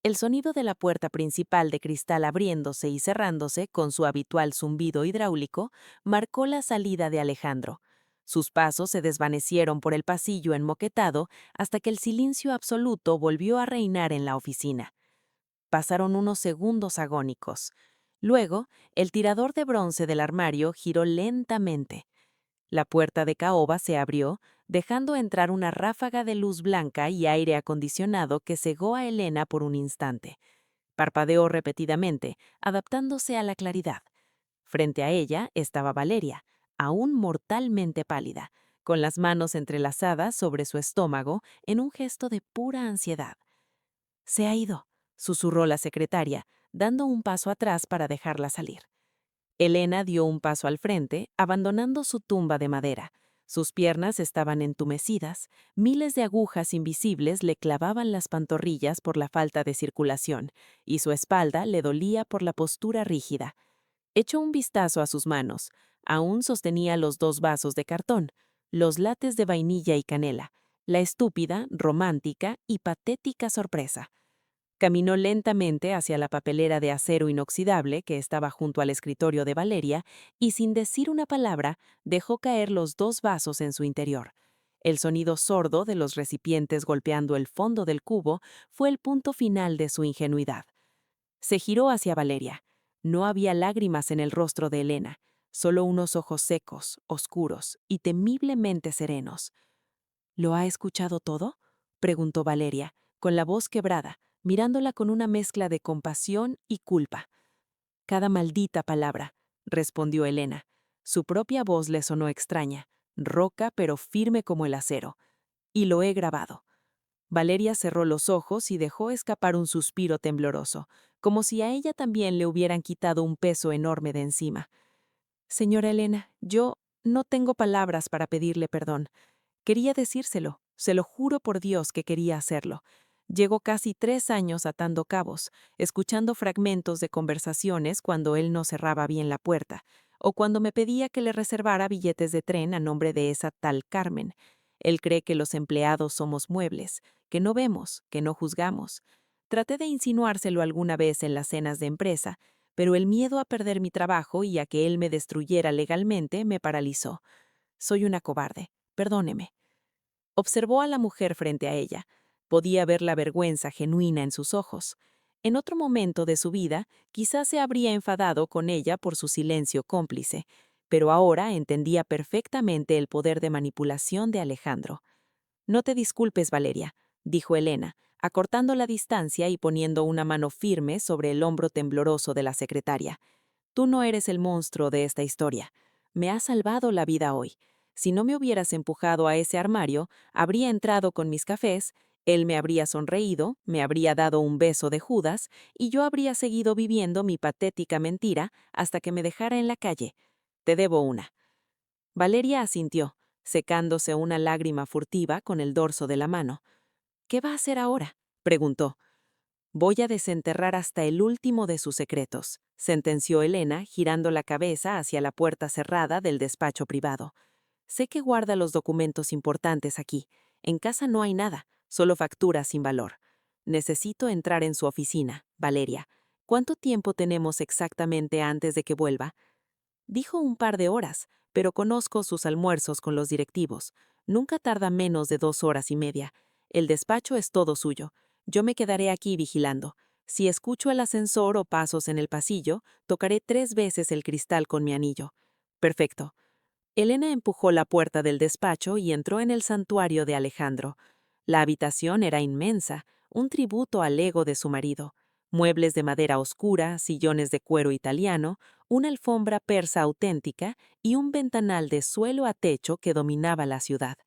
El sonido de la puerta principal de cristal abriéndose y cerrándose con su habitual zumbido hidráulico marcó la salida de Alejandro. Sus pasos se desvanecieron por el pasillo enmoquetado hasta que el silencio absoluto volvió a reinar en la oficina. Pasaron unos segundos agónicos. Luego, el tirador de bronce del armario giró lentamente. La puerta de caoba se abrió, dejando entrar una ráfaga de luz blanca y aire acondicionado que cegó a Elena por un instante. Parpadeó repetidamente, adaptándose a la claridad. Frente a ella estaba Valeria, aún mortalmente pálida, con las manos entrelazadas sobre su estómago en un gesto de pura ansiedad. «Se ha ido», susurró la secretaria, dando un paso atrás para dejarla salir. Elena dio un paso al frente, abandonando su tumba de madera. Sus piernas estaban entumecidas, miles de agujas invisibles le clavaban las pantorrillas por la falta de circulación, y su espalda le dolía por la postura rígida. Echó un vistazo a sus manos. Aún sostenía los 2 vasos de cartón, los lates de vainilla y canela, la estúpida, romántica y patética sorpresa. Caminó lentamente hacia la papelera de acero inoxidable que estaba junto al escritorio de Valeria y, sin decir una palabra, dejó caer los 2 vasos en su interior. El sonido sordo de los recipientes golpeando el fondo del cubo fue el punto final de su ingenuidad. Se giró hacia Valeria. No había lágrimas en el rostro de Elena, solo unos ojos secos, oscuros y temiblemente serenos. «¿Lo ha escuchado todo?», preguntó Valeria, con la voz quebrada, mirándola con una mezcla de compasión y culpa. «Cada maldita palabra», respondió Elena. Su propia voz le sonó extraña, roca pero firme como el acero. «Y lo he grabado». Valeria cerró los ojos y dejó escapar un suspiro tembloroso, como si a ella también le hubieran quitado un peso enorme de encima. «Señora Elena, yo no tengo palabras para pedirle perdón. Quería decírselo, se lo juro por Dios que quería hacerlo. Llevo casi 3 años atando cabos, escuchando fragmentos de conversaciones cuando él no cerraba bien la puerta, o cuando me pedía que le reservara billetes de tren a nombre de esa tal Carmen. Él cree que los empleados somos muebles, que no vemos, que no juzgamos. Traté de insinuárselo alguna vez en las cenas de empresa, pero el miedo a perder mi trabajo y a que él me destruyera legalmente me paralizó. Soy una cobarde, perdóneme. Observó a la mujer frente a ella. Podía ver la vergüenza genuina en sus ojos. En otro momento de su vida, quizás se habría enfadado con ella por su silencio cómplice, pero ahora entendía perfectamente el poder de manipulación de Alejandro. «No te disculpes, Valeria», dijo Elena, acortando la distancia y poniendo una mano firme sobre el hombro tembloroso de la secretaria. «Tú no eres el monstruo de esta historia. Me has salvado la vida hoy. Si no me hubieras empujado a ese armario, habría entrado con mis cafés, él me habría sonreído, me habría dado un beso de Judas y yo habría seguido viviendo mi patética mentira hasta que me dejara en la calle. Te debo una». Valeria asintió, secándose una lágrima furtiva con el dorso de la mano. «¿Qué va a hacer ahora?», preguntó. «Voy a desenterrar hasta el último de sus secretos», sentenció Elena, girando la cabeza hacia la puerta cerrada del despacho privado. «Sé que guarda los documentos importantes aquí. En casa no hay nada, solo facturas sin valor. Necesito entrar en su oficina, Valeria. ¿Cuánto tiempo tenemos exactamente antes de que vuelva?». Dijo un par de horas, pero conozco sus almuerzos con los directivos. Nunca tarda menos de 2 horas y media. El despacho es todo suyo. Yo me quedaré aquí vigilando. Si escucho el ascensor o pasos en el pasillo, tocaré 3 veces el cristal con mi anillo. Perfecto. Elena empujó la puerta del despacho y entró en el santuario de Alejandro. La habitación era inmensa, un tributo al ego de su marido. Muebles de madera oscura, sillones de cuero italiano, una alfombra persa auténtica y un ventanal de suelo a techo que dominaba la ciudad.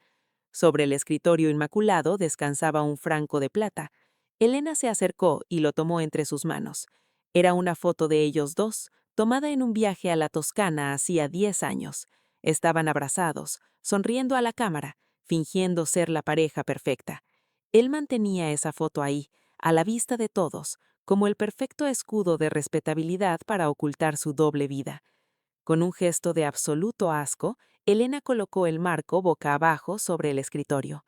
Sobre el escritorio inmaculado descansaba un franco de plata. Elena se acercó y lo tomó entre sus manos. Era una foto de ellos dos, tomada en un viaje a la Toscana hacía 10 años. Estaban abrazados, sonriendo a la cámara, fingiendo ser la pareja perfecta. Él mantenía esa foto ahí, a la vista de todos, como el perfecto escudo de respetabilidad para ocultar su doble vida. Con un gesto de absoluto asco, Elena colocó el marco boca abajo sobre el escritorio.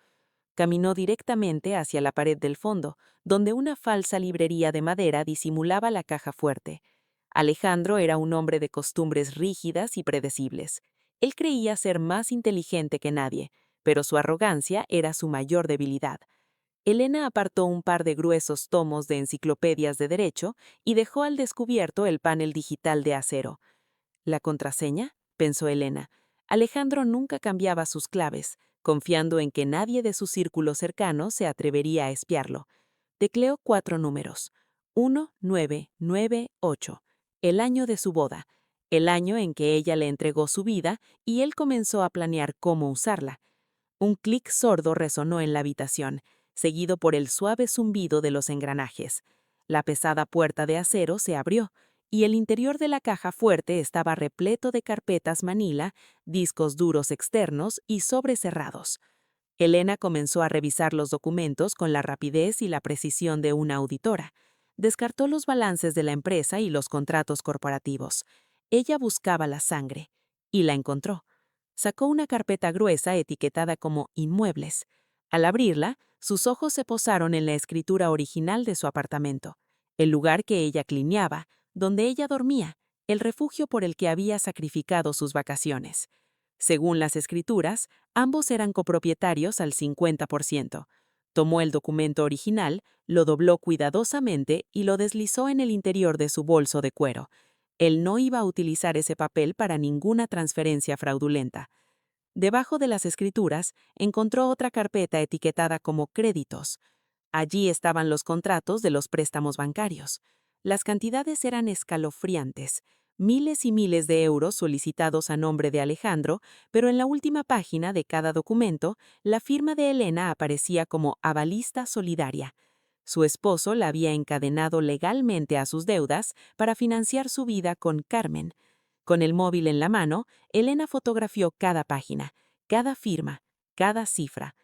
Caminó directamente hacia la pared del fondo, donde una falsa librería de madera disimulaba la caja fuerte. Alejandro era un hombre de costumbres rígidas y predecibles. Él creía ser más inteligente que nadie, pero su arrogancia era su mayor debilidad. Elena apartó un par de gruesos tomos de enciclopedias de derecho y dejó al descubierto el panel digital de acero. ¿La contraseña?, pensó Elena. Alejandro nunca cambiaba sus claves, confiando en que nadie de su círculo cercano se atrevería a espiarlo. Tecleó 4 números. 1998. El año de su boda. El año en que ella le entregó su vida y él comenzó a planear cómo usarla. Un clic sordo resonó en la habitación, seguido por el suave zumbido de los engranajes. La pesada puerta de acero se abrió, y el interior de la caja fuerte estaba repleto de carpetas manila, discos duros externos y sobres cerrados. Elena comenzó a revisar los documentos con la rapidez y la precisión de una auditora. Descartó los balances de la empresa y los contratos corporativos. Ella buscaba la sangre, y la encontró. Sacó una carpeta gruesa etiquetada como Inmuebles. Al abrirla, sus ojos se posaron en la escritura original de su apartamento, el lugar que ella clineaba, donde ella dormía, el refugio por el que había sacrificado sus vacaciones. Según las escrituras, ambos eran copropietarios al 50%. Tomó el documento original, lo dobló cuidadosamente y lo deslizó en el interior de su bolso de cuero. Él no iba a utilizar ese papel para ninguna transferencia fraudulenta. Debajo de las escrituras, encontró otra carpeta etiquetada como Créditos. Allí estaban los contratos de los préstamos bancarios. Las cantidades eran escalofriantes. Miles y miles de euros solicitados a nombre de Alejandro, pero en la última página de cada documento, la firma de Elena aparecía como avalista solidaria. Su esposo la había encadenado legalmente a sus deudas para financiar su vida con Carmen. Con el móvil en la mano, Elena fotografió cada página, cada firma, cada cifra.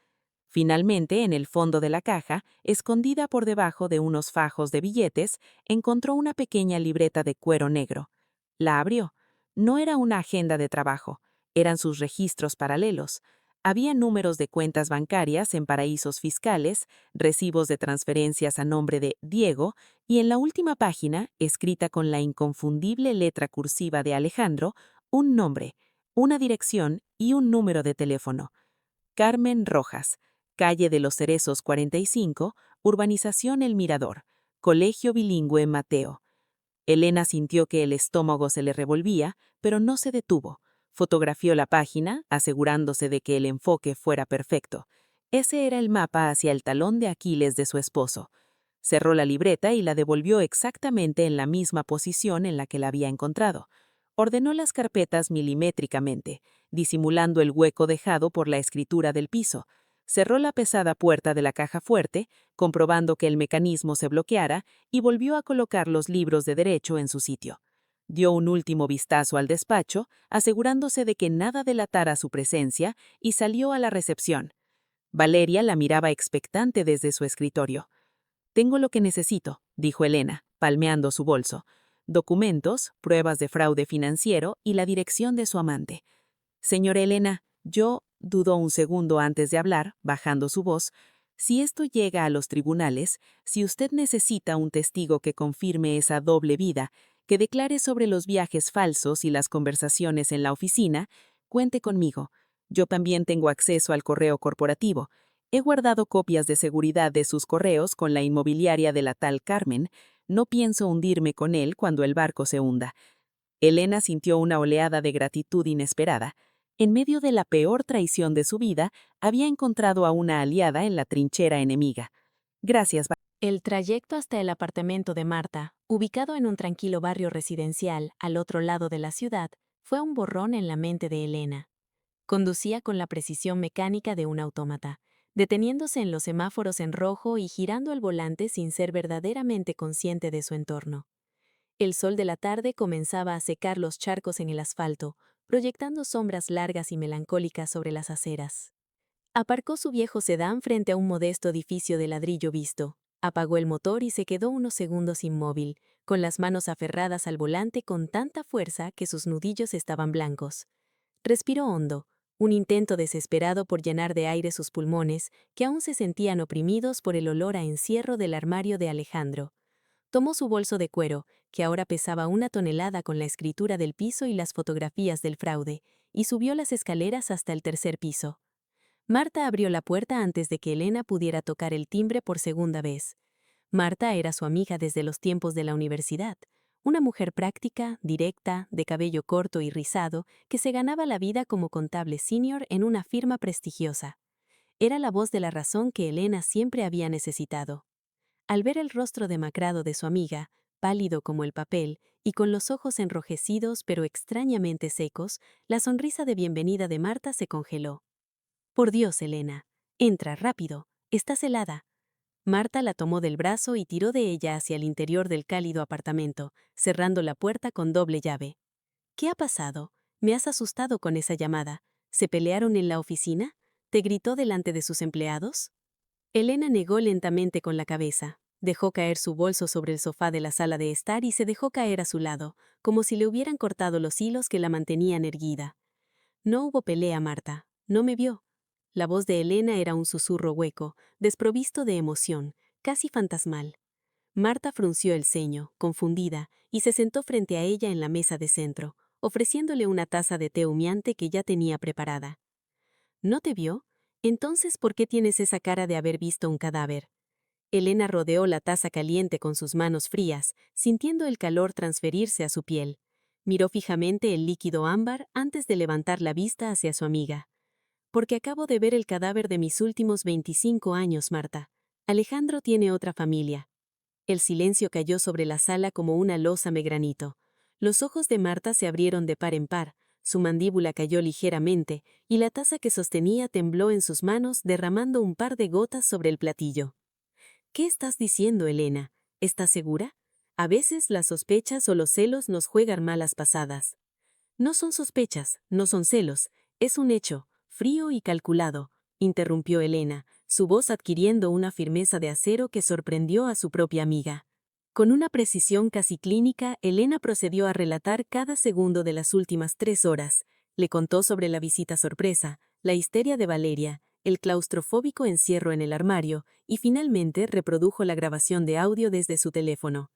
Finalmente, en el fondo de la caja, escondida por debajo de unos fajos de billetes, encontró una pequeña libreta de cuero negro. La abrió. No era una agenda de trabajo, eran sus registros paralelos. Había números de cuentas bancarias en paraísos fiscales, recibos de transferencias a nombre de Diego, y en la última página, escrita con la inconfundible letra cursiva de Alejandro, un nombre, una dirección y un número de teléfono. Carmen Rojas, calle de los Cerezos 45, urbanización El Mirador, Colegio Bilingüe Mateo. Elena sintió que el estómago se le revolvía, pero no se detuvo. Fotografió la página, asegurándose de que el enfoque fuera perfecto. Ese era el mapa hacia el talón de Aquiles de su esposo. Cerró la libreta y la devolvió exactamente en la misma posición en la que la había encontrado. Ordenó las carpetas milimétricamente, disimulando el hueco dejado por la escritura del piso. Cerró la pesada puerta de la caja fuerte, comprobando que el mecanismo se bloqueara, y volvió a colocar los libros de derecho en su sitio. Dio un último vistazo al despacho, asegurándose de que nada delatara su presencia, y salió a la recepción. Valeria la miraba expectante desde su escritorio. «Tengo lo que necesito», dijo Elena, palmeando su bolso. Documentos, pruebas de fraude financiero y la dirección de su amante. «Señora Elena, yo», dudó un segundo antes de hablar, bajando su voz, «si esto llega a los tribunales, si usted necesita un testigo que confirme esa doble vida, que declare sobre los viajes falsos y las conversaciones en la oficina, cuente conmigo. Yo también tengo acceso al correo corporativo. He guardado copias de seguridad de sus correos con la inmobiliaria de la tal Carmen. No pienso hundirme con él cuando el barco se hunda». Elena sintió una oleada de gratitud inesperada. En medio de la peor traición de su vida, había encontrado a una aliada en la trinchera enemiga. «Gracias». El trayecto hasta el apartamento de Marta, ubicado en un tranquilo barrio residencial al otro lado de la ciudad, fue un borrón en la mente de Elena. Conducía con la precisión mecánica de un autómata, deteniéndose en los semáforos en rojo y girando el volante sin ser verdaderamente consciente de su entorno. El sol de la tarde comenzaba a secar los charcos en el asfalto, proyectando sombras largas y melancólicas sobre las aceras. Aparcó su viejo sedán frente a un modesto edificio de ladrillo visto, apagó el motor y se quedó unos segundos inmóvil, con las manos aferradas al volante con tanta fuerza que sus nudillos estaban blancos. Respiró hondo, un intento desesperado por llenar de aire sus pulmones, que aún se sentían oprimidos por el olor a encierro del armario de Alejandro. Tomó su bolso de cuero, que ahora pesaba 1 tonelada con la escritura del piso y las fotografías del fraude, y subió las escaleras hasta el tercer piso. Marta abrió la puerta antes de que Elena pudiera tocar el timbre por segunda vez. Marta era su amiga desde los tiempos de la universidad, una mujer práctica, directa, de cabello corto y rizado, que se ganaba la vida como contable senior en una firma prestigiosa. Era la voz de la razón que Elena siempre había necesitado. Al ver el rostro demacrado de su amiga, pálido como el papel y con los ojos enrojecidos pero extrañamente secos, la sonrisa de bienvenida de Marta se congeló. «Por Dios, Elena, entra rápido, estás helada». Marta la tomó del brazo y tiró de ella hacia el interior del cálido apartamento, cerrando la puerta con doble llave. «¿Qué ha pasado? Me has asustado con esa llamada. ¿Se pelearon en la oficina? ¿Te gritó delante de sus empleados?» Elena negó lentamente con la cabeza. Dejó caer su bolso sobre el sofá de la sala de estar y se dejó caer a su lado, como si le hubieran cortado los hilos que la mantenían erguida. «No hubo pelea, Marta. No me vio». La voz de Elena era un susurro hueco, desprovisto de emoción, casi fantasmal. Marta frunció el ceño, confundida, y se sentó frente a ella en la mesa de centro, ofreciéndole una taza de té humeante que ya tenía preparada. «¿No te vio? Entonces, ¿por qué tienes esa cara de haber visto un cadáver?» Elena rodeó la taza caliente con sus manos frías, sintiendo el calor transferirse a su piel. Miró fijamente el líquido ámbar antes de levantar la vista hacia su amiga. «Porque acabo de ver el cadáver de mis últimos 25 años, Marta. Alejandro tiene otra familia». El silencio cayó sobre la sala como una losa de granito. Los ojos de Marta se abrieron de par en par, su mandíbula cayó ligeramente, y la taza que sostenía tembló en sus manos derramando un par de gotas sobre el platillo. «¿Qué estás diciendo, Elena? ¿Estás segura? A veces las sospechas o los celos nos juegan malas pasadas». «No son sospechas, no son celos, es un hecho, frío y calculado», interrumpió Elena, su voz adquiriendo una firmeza de acero que sorprendió a su propia amiga. Con una precisión casi clínica, Elena procedió a relatar cada segundo de las últimas 3 horas. Le contó sobre la visita sorpresa, la histeria de Valeria, el claustrofóbico encierro en el armario, y finalmente reprodujo la grabación de audio desde su teléfono.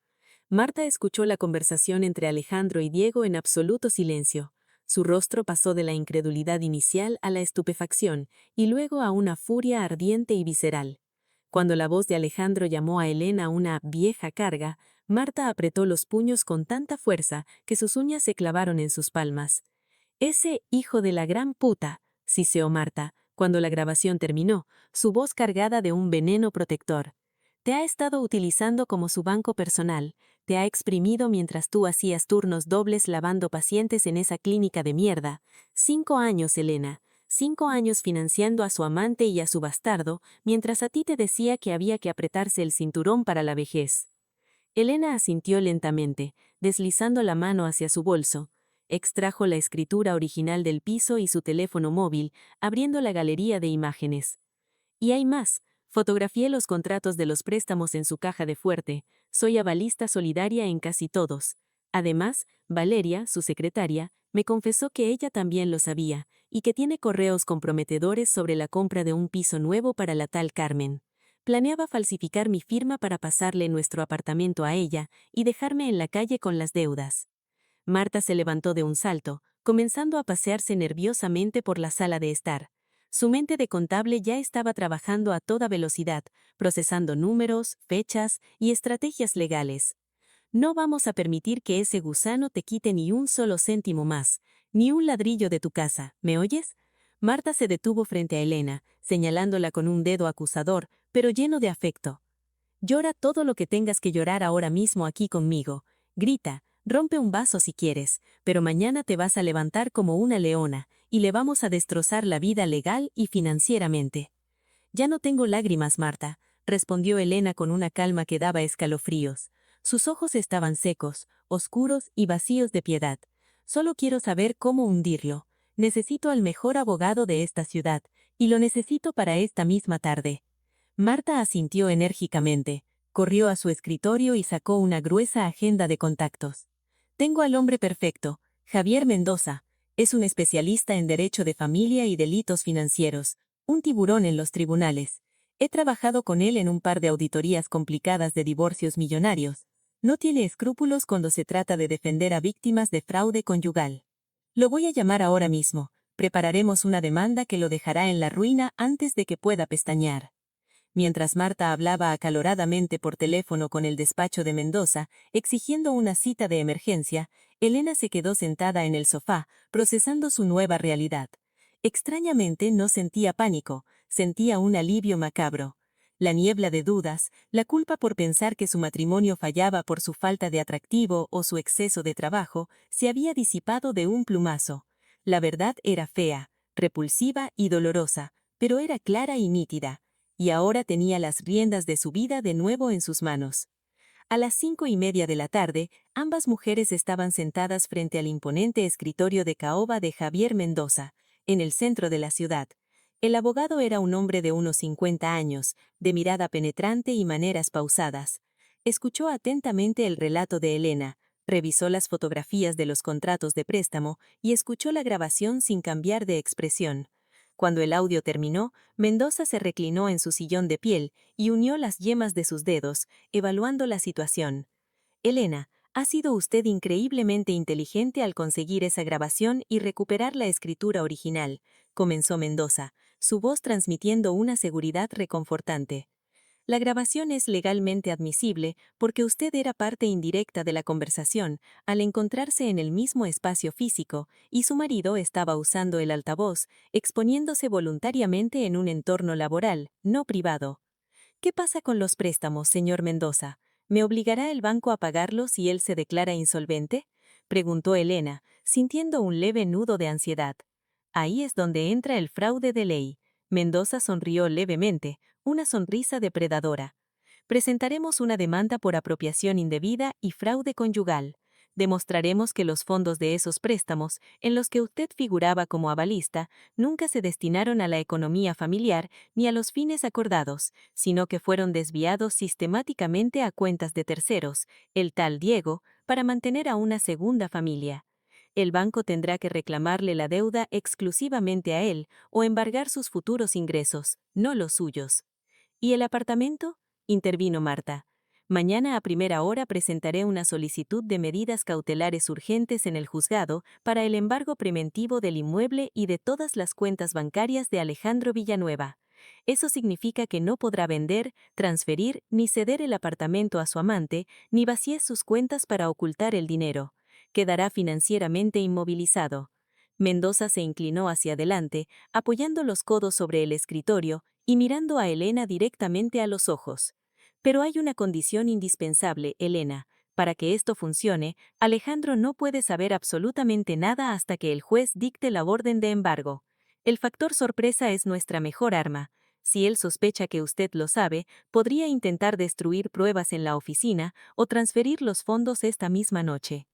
Marta escuchó la conversación entre Alejandro y Diego en absoluto silencio. Su rostro pasó de la incredulidad inicial a la estupefacción y luego a una furia ardiente y visceral. Cuando la voz de Alejandro llamó a Elena una vieja carga, Marta apretó los puños con tanta fuerza que sus uñas se clavaron en sus palmas. «Ese hijo de la gran puta», siseó Marta, cuando la grabación terminó, su voz cargada de un veneno protector. «Te ha estado utilizando como su banco personal, te ha exprimido mientras tú hacías turnos dobles lavando pacientes en esa clínica de mierda. 5 años, Elena. 5 años financiando a su amante y a su bastardo, mientras a ti te decía que había que apretarse el cinturón para la vejez». Elena asintió lentamente, deslizando la mano hacia su bolso. Extrajo la escritura original del piso y su teléfono móvil, abriendo la galería de imágenes. «Y hay más. Fotografié los contratos de los préstamos en su caja de fuerte. Soy avalista solidaria en casi todos. Además, Valeria, su secretaria, me confesó que ella también lo sabía, y que tiene correos comprometedores sobre la compra de un piso nuevo para la tal Carmen. Planeaba falsificar mi firma para pasarle nuestro apartamento a ella y dejarme en la calle con las deudas». Marta se levantó de un salto, comenzando a pasearse nerviosamente por la sala de estar. Su mente de contable ya estaba trabajando a toda velocidad, procesando números, fechas y estrategias legales. «No vamos a permitir que ese gusano te quite ni un solo céntimo más, ni un ladrillo de tu casa, ¿me oyes?». Marta se detuvo frente a Elena, señalándola con un dedo acusador, pero lleno de afecto. «Llora todo lo que tengas que llorar ahora mismo aquí conmigo. Grita, rompe un vaso si quieres, pero mañana te vas a levantar como una leona, y le vamos a destrozar la vida legal y financieramente». «Ya no tengo lágrimas, Marta», respondió Elena con una calma que daba escalofríos. Sus ojos estaban secos, oscuros y vacíos de piedad. «Solo quiero saber cómo hundirlo. Necesito al mejor abogado de esta ciudad, y lo necesito para esta misma tarde». Marta asintió enérgicamente, corrió a su escritorio y sacó una gruesa agenda de contactos. «Tengo al hombre perfecto, Javier Mendoza. Es un especialista en derecho de familia y delitos financieros, un tiburón en los tribunales. He trabajado con él en un par de auditorías complicadas de divorcios millonarios. No tiene escrúpulos cuando se trata de defender a víctimas de fraude conyugal. Lo voy a llamar ahora mismo. Prepararemos una demanda que lo dejará en la ruina antes de que pueda pestañear. Mientras Marta hablaba acaloradamente por teléfono con el despacho de Mendoza, exigiendo una cita de emergencia, Elena se quedó sentada en el sofá, procesando su nueva realidad. Extrañamente no sentía pánico, sentía un alivio macabro. La niebla de dudas, la culpa por pensar que su matrimonio fallaba por su falta de atractivo o su exceso de trabajo, se había disipado de un plumazo. La verdad era fea, repulsiva y dolorosa, pero era clara y nítida. Y ahora tenía las riendas de su vida de nuevo en sus manos. A las 5:30 de la tarde, ambas mujeres estaban sentadas frente al imponente escritorio de caoba de Javier Mendoza, en el centro de la ciudad. El abogado era un hombre de unos 50 años, de mirada penetrante y maneras pausadas. Escuchó atentamente el relato de Elena, revisó las fotografías de los contratos de préstamo y escuchó la grabación sin cambiar de expresión. Cuando el audio terminó, Mendoza se reclinó en su sillón de piel y unió las yemas de sus dedos, evaluando la situación. Elena, ha sido usted increíblemente inteligente al conseguir esa grabación y recuperar la escritura original, comenzó Mendoza, su voz transmitiendo una seguridad reconfortante. La grabación es legalmente admisible porque usted era parte indirecta de la conversación al encontrarse en el mismo espacio físico y su marido estaba usando el altavoz, exponiéndose voluntariamente en un entorno laboral, no privado. ¿Qué pasa con los préstamos, señor Mendoza? ¿Me obligará el banco a pagarlos si él se declara insolvente? Preguntó Elena, sintiendo un leve nudo de ansiedad. Ahí es donde entra el fraude de ley. Mendoza sonrió levemente, una sonrisa depredadora. Presentaremos una demanda por apropiación indebida y fraude conyugal. Demostraremos que los fondos de esos préstamos, en los que usted figuraba como avalista, nunca se destinaron a la economía familiar ni a los fines acordados, sino que fueron desviados sistemáticamente a cuentas de terceros, el tal Diego, para mantener a una segunda familia. El banco tendrá que reclamarle la deuda exclusivamente a él o embargar sus futuros ingresos, no los suyos. ¿Y el apartamento? Intervino Marta. Mañana a primera hora presentaré una solicitud de medidas cautelares urgentes en el juzgado para el embargo preventivo del inmueble y de todas las cuentas bancarias de Alejandro Villanueva. Eso significa que no podrá vender, transferir ni ceder el apartamento a su amante, ni vacíe sus cuentas para ocultar el dinero. Quedará financieramente inmovilizado. Mendoza se inclinó hacia adelante, apoyando los codos sobre el escritorio y mirando a Elena directamente a los ojos. Pero hay una condición indispensable, Elena. Para que esto funcione, Alejandro no puede saber absolutamente nada hasta que el juez dicte la orden de embargo. El factor sorpresa es nuestra mejor arma. Si él sospecha que usted lo sabe, podría intentar destruir pruebas en la oficina o transferir los fondos esta misma noche.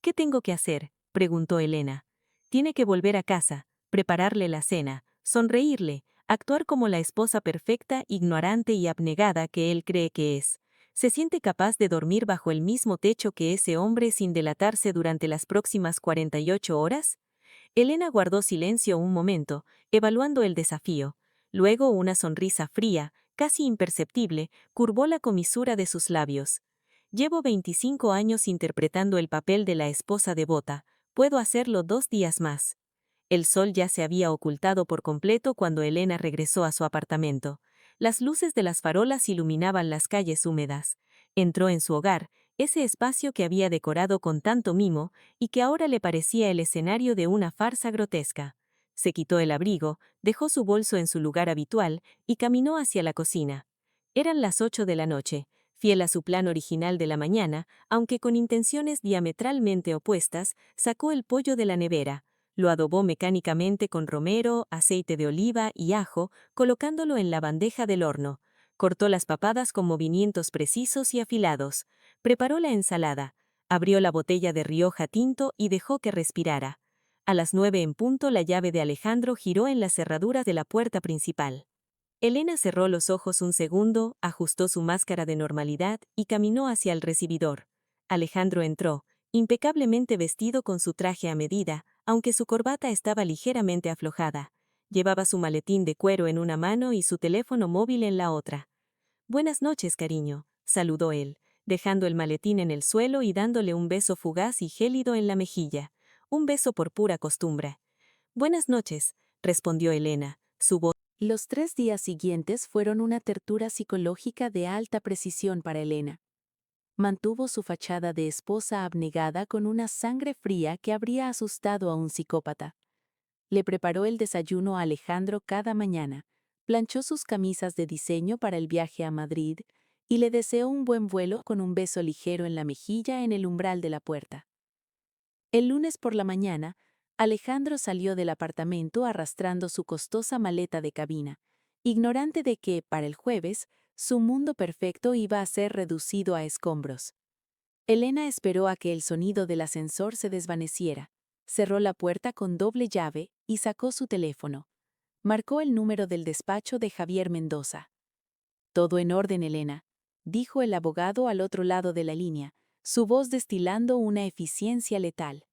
¿Qué tengo que hacer?, preguntó Elena. Tiene que volver a casa, prepararle la cena, sonreírle, actuar como la esposa perfecta, ignorante y abnegada que él cree que es. ¿Se siente capaz de dormir bajo el mismo techo que ese hombre sin delatarse durante las próximas 48 horas? Elena guardó silencio un momento, evaluando el desafío. Luego una sonrisa fría, casi imperceptible, curvó la comisura de sus labios. Llevo 25 años interpretando el papel de la esposa devota. Puedo hacerlo 2 días más. El sol ya se había ocultado por completo cuando Elena regresó a su apartamento. Las luces de las farolas iluminaban las calles húmedas. Entró en su hogar, ese espacio que había decorado con tanto mimo y que ahora le parecía el escenario de una farsa grotesca. Se quitó el abrigo, dejó su bolso en su lugar habitual y caminó hacia la cocina. Eran las 8 de la noche. Fiel a su plan original de la mañana, aunque con intenciones diametralmente opuestas, sacó el pollo de la nevera. Lo adobó mecánicamente con romero, aceite de oliva y ajo, colocándolo en la bandeja del horno. Cortó las papadas con movimientos precisos y afilados. Preparó la ensalada. Abrió la botella de Rioja tinto y dejó que respirara. A las 9 en punto la llave de Alejandro giró en la cerradura de la puerta principal. Elena cerró los ojos un segundo, ajustó su máscara de normalidad y caminó hacia el recibidor. Alejandro entró, impecablemente vestido con su traje a medida, aunque su corbata estaba ligeramente aflojada. Llevaba su maletín de cuero en una mano y su teléfono móvil en la otra. «Buenas noches, cariño», saludó él, dejando el maletín en el suelo y dándole un beso fugaz y gélido en la mejilla. Un beso por pura costumbre. «Buenas noches», respondió Elena, su voz. Los 3 días siguientes fueron una tortura psicológica de alta precisión para Elena. Mantuvo su fachada de esposa abnegada con una sangre fría que habría asustado a un psicópata. Le preparó el desayuno a Alejandro cada mañana, planchó sus camisas de diseño para el viaje a Madrid y le deseó un buen vuelo con un beso ligero en la mejilla en el umbral de la puerta. El lunes por la mañana, Alejandro salió del apartamento arrastrando su costosa maleta de cabina, ignorante de que, para el jueves, su mundo perfecto iba a ser reducido a escombros. Elena esperó a que el sonido del ascensor se desvaneciera, cerró la puerta con doble llave y sacó su teléfono. Marcó el número del despacho de Javier Mendoza. «Todo en orden, Elena», dijo el abogado al otro lado de la línea, su voz destilando una eficiencia letal.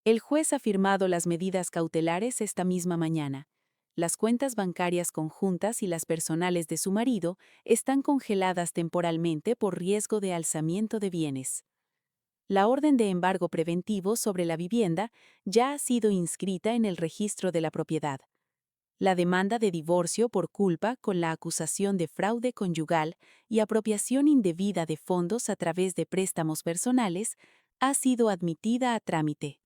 «El juez ha firmado las medidas cautelares esta misma mañana. Las cuentas bancarias conjuntas y las personales de su marido están congeladas temporalmente por riesgo de alzamiento de bienes. La orden de embargo preventivo sobre la vivienda ya ha sido inscrita en el registro de la propiedad. La demanda de divorcio por culpa con la acusación de fraude conyugal y apropiación indebida de fondos a través de préstamos personales ha sido admitida a trámite».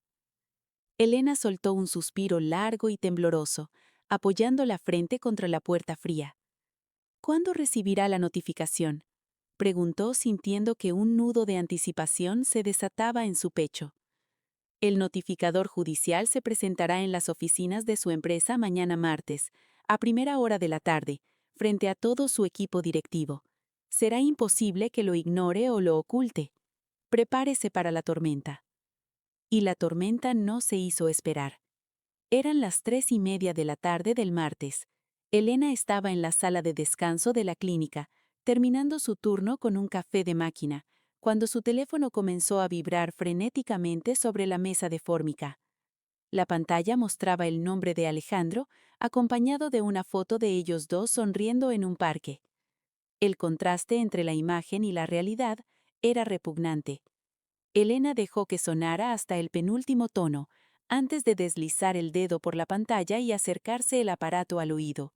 Elena soltó un suspiro largo y tembloroso, apoyando la frente contra la puerta fría. «¿Cuándo recibirá la notificación?», preguntó sintiendo que un nudo de anticipación se desataba en su pecho. «El notificador judicial se presentará en las oficinas de su empresa mañana martes, a primera hora de la tarde, frente a todo su equipo directivo. Será imposible que lo ignore o lo oculte. Prepárese para la tormenta». Y la tormenta no se hizo esperar. Eran las 3:30 de la tarde del martes. Elena estaba en la sala de descanso de la clínica, terminando su turno con un café de máquina, cuando su teléfono comenzó a vibrar frenéticamente sobre la mesa de fórmica. La pantalla mostraba el nombre de Alejandro, acompañado de una foto de ellos dos sonriendo en un parque. El contraste entre la imagen y la realidad era repugnante. Elena dejó que sonara hasta el penúltimo tono, antes de deslizar el dedo por la pantalla y acercarse el aparato al oído.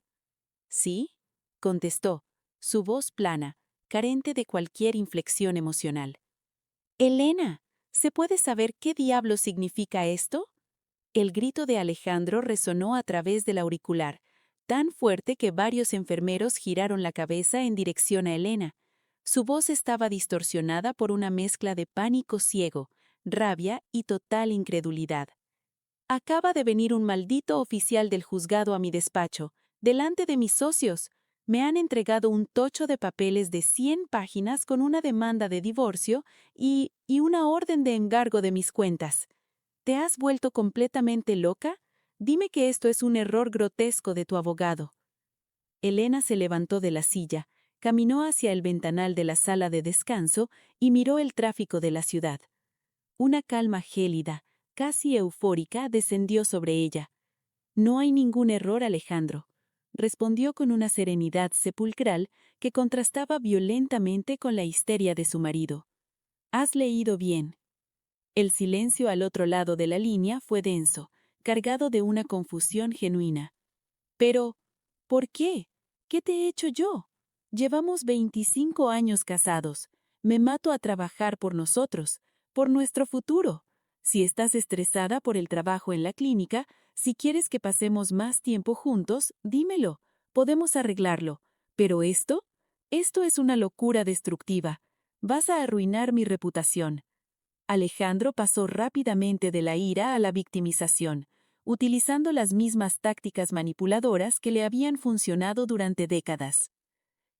«¿Sí?», contestó, su voz plana, carente de cualquier inflexión emocional. «Elena, ¿se puede saber qué diablo significa esto?». El grito de Alejandro resonó a través del auricular, tan fuerte que varios enfermeros giraron la cabeza en dirección a Elena. Su voz estaba distorsionada por una mezcla de pánico ciego, rabia y total incredulidad. «Acaba de venir un maldito oficial del juzgado a mi despacho, delante de mis socios. Me han entregado un tocho de papeles de 100 páginas con una demanda de divorcio y una orden de embargo de mis cuentas. ¿Te has vuelto completamente loca? Dime que esto es un error grotesco de tu abogado». Elena se levantó de la silla, caminó hacia el ventanal de la sala de descanso y miró el tráfico de la ciudad. Una calma gélida, casi eufórica, descendió sobre ella. «No hay ningún error, Alejandro», respondió con una serenidad sepulcral que contrastaba violentamente con la histeria de su marido. «Has leído bien». El silencio al otro lado de la línea fue denso, cargado de una confusión genuina. «Pero, ¿por qué? ¿Qué te he hecho yo? Llevamos 25 años casados. Me mato a trabajar por nosotros, por nuestro futuro. Si estás estresada por el trabajo en la clínica, si quieres que pasemos más tiempo juntos, dímelo. Podemos arreglarlo. Pero esto es una locura destructiva. Vas a arruinar mi reputación». Alejandro pasó rápidamente de la ira a la victimización, utilizando las mismas tácticas manipuladoras que le habían funcionado durante décadas.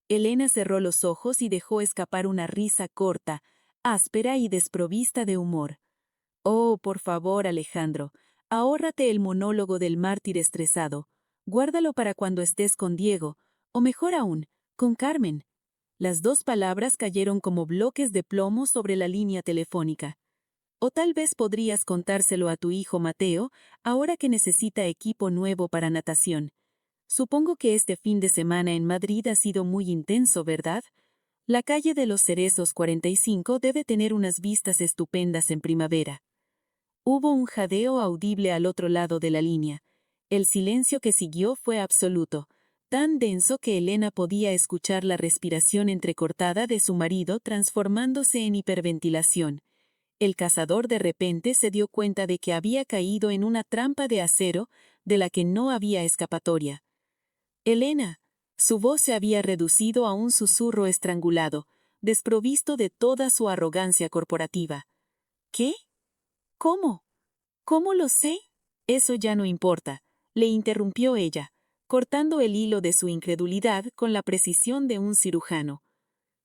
Elena cerró los ojos y dejó escapar una risa corta, áspera y desprovista de humor. «Oh, por favor, Alejandro, ahórrate el monólogo del mártir estresado. Guárdalo para cuando estés con Diego, o mejor aún, con Carmen». Las dos palabras cayeron como bloques de plomo sobre la línea telefónica. O tal vez podrías contárselo a tu hijo Mateo, ahora que necesita equipo nuevo para natación. Supongo que este fin de semana en Madrid ha sido muy intenso, ¿verdad? La calle de los Cerezos 45 debe tener unas vistas estupendas en primavera. Hubo un jadeo audible al otro lado de la línea. El silencio que siguió fue absoluto, tan denso que Elena podía escuchar la respiración entrecortada de su marido transformándose en hiperventilación. El cazador de repente se dio cuenta de que había caído en una trampa de acero de la que no había escapatoria. Elena. Su voz se había reducido a un susurro estrangulado, desprovisto de toda su arrogancia corporativa. ¿Qué? ¿Cómo? ¿Cómo lo sé? Eso ya no importa, le interrumpió ella, cortando el hilo de su incredulidad con la precisión de un cirujano.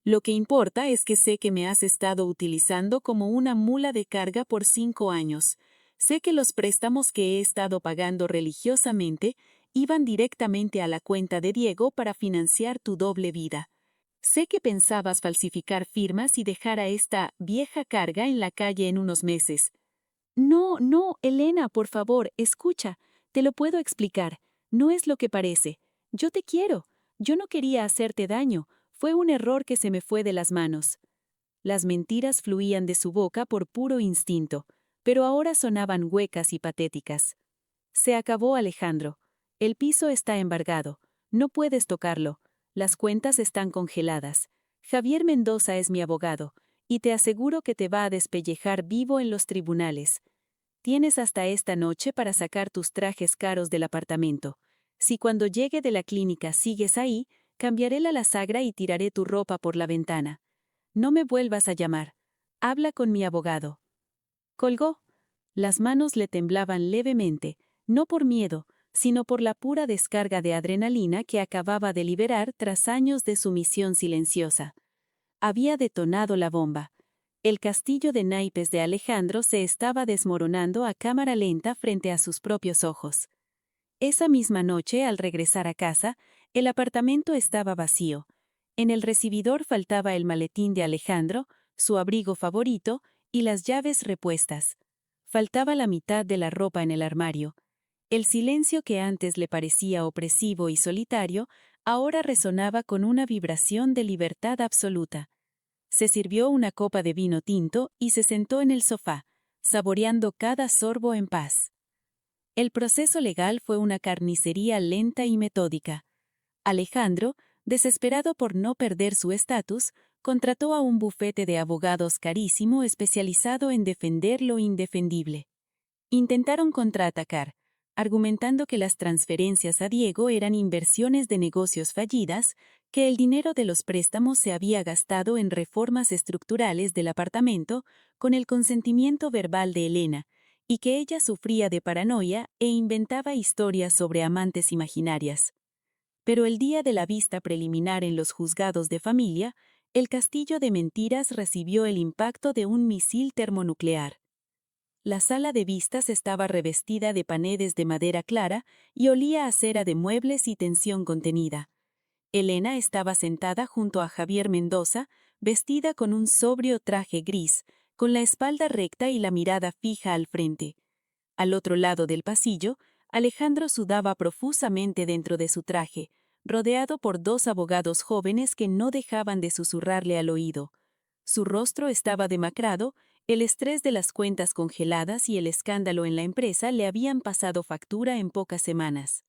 Lo que importa es que sé que me has estado utilizando como una mula de carga por 5 años. Sé que los préstamos que he estado pagando religiosamente iban directamente a la cuenta de Diego para financiar tu doble vida. Sé que pensabas falsificar firmas y dejar a esta vieja carga en la calle en unos meses. No, no, Elena, por favor, escucha. Te lo puedo explicar. No es lo que parece. Yo te quiero. Yo no quería hacerte daño. Fue un error que se me fue de las manos. Las mentiras fluían de su boca por puro instinto, pero ahora sonaban huecas y patéticas. Se acabó, Alejandro. El piso está embargado. No puedes tocarlo. Las cuentas están congeladas. Javier Mendoza es mi abogado, y te aseguro que te va a despellejar vivo en los tribunales. Tienes hasta esta noche para sacar tus trajes caros del apartamento. Si cuando llegue de la clínica sigues ahí, cambiaré la lasagra y tiraré tu ropa por la ventana. No me vuelvas a llamar. Habla con mi abogado. Colgó. Las manos le temblaban levemente, no por miedo, sino por la pura descarga de adrenalina que acababa de liberar tras años de sumisión silenciosa. Había detonado la bomba. El castillo de naipes de Alejandro se estaba desmoronando a cámara lenta frente a sus propios ojos. Esa misma noche, al regresar a casa, el apartamento estaba vacío. En el recibidor faltaba el maletín de Alejandro, su abrigo favorito y las llaves repuestas. Faltaba la mitad de la ropa en el armario. El silencio que antes le parecía opresivo y solitario, ahora resonaba con una vibración de libertad absoluta. Se sirvió una copa de vino tinto y se sentó en el sofá, saboreando cada sorbo en paz. El proceso legal fue una carnicería lenta y metódica. Alejandro, desesperado por no perder su estatus, contrató a un bufete de abogados carísimo especializado en defender lo indefendible. Intentaron contraatacar, argumentando que las transferencias a Diego eran inversiones de negocios fallidas, que el dinero de los préstamos se había gastado en reformas estructurales del apartamento con el consentimiento verbal de Elena, y que ella sufría de paranoia e inventaba historias sobre amantes imaginarias. Pero el día de la vista preliminar en los juzgados de familia, el castillo de mentiras recibió el impacto de un misil termonuclear. La sala de vistas estaba revestida de paneles de madera clara y olía a cera de muebles y tensión contenida. Elena estaba sentada junto a Javier Mendoza, vestida con un sobrio traje gris, con la espalda recta y la mirada fija al frente. Al otro lado del pasillo, Alejandro sudaba profusamente dentro de su traje, rodeado por 2 abogados jóvenes que no dejaban de susurrarle al oído. Su rostro estaba demacrado, el estrés de las cuentas congeladas y el escándalo en la empresa le habían pasado factura en pocas semanas.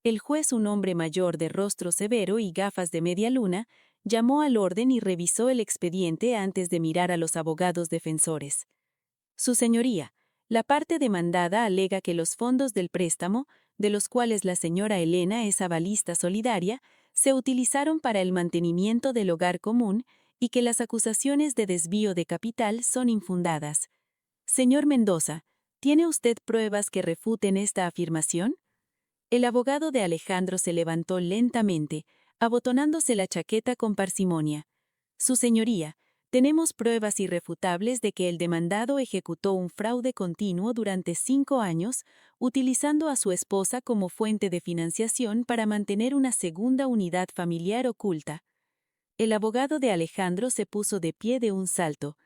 El juez, un hombre mayor de rostro severo y gafas de media luna, llamó al orden y revisó el expediente antes de mirar a los abogados defensores. Su señoría, la parte demandada alega que los fondos del préstamo, de los cuales la señora Elena es avalista solidaria, se utilizaron para el mantenimiento del hogar común y que las acusaciones de desvío de capital son infundadas. Señor Mendoza, ¿tiene usted pruebas que refuten esta afirmación? El abogado de Alejandro se levantó lentamente, abotonándose la chaqueta con parsimonia. Su señoría, tenemos pruebas irrefutables de que el demandado ejecutó un fraude continuo durante 5 años, utilizando a su esposa como fuente de financiación para mantener una segunda unidad familiar oculta. El abogado de Alejandro se puso de pie de un salto.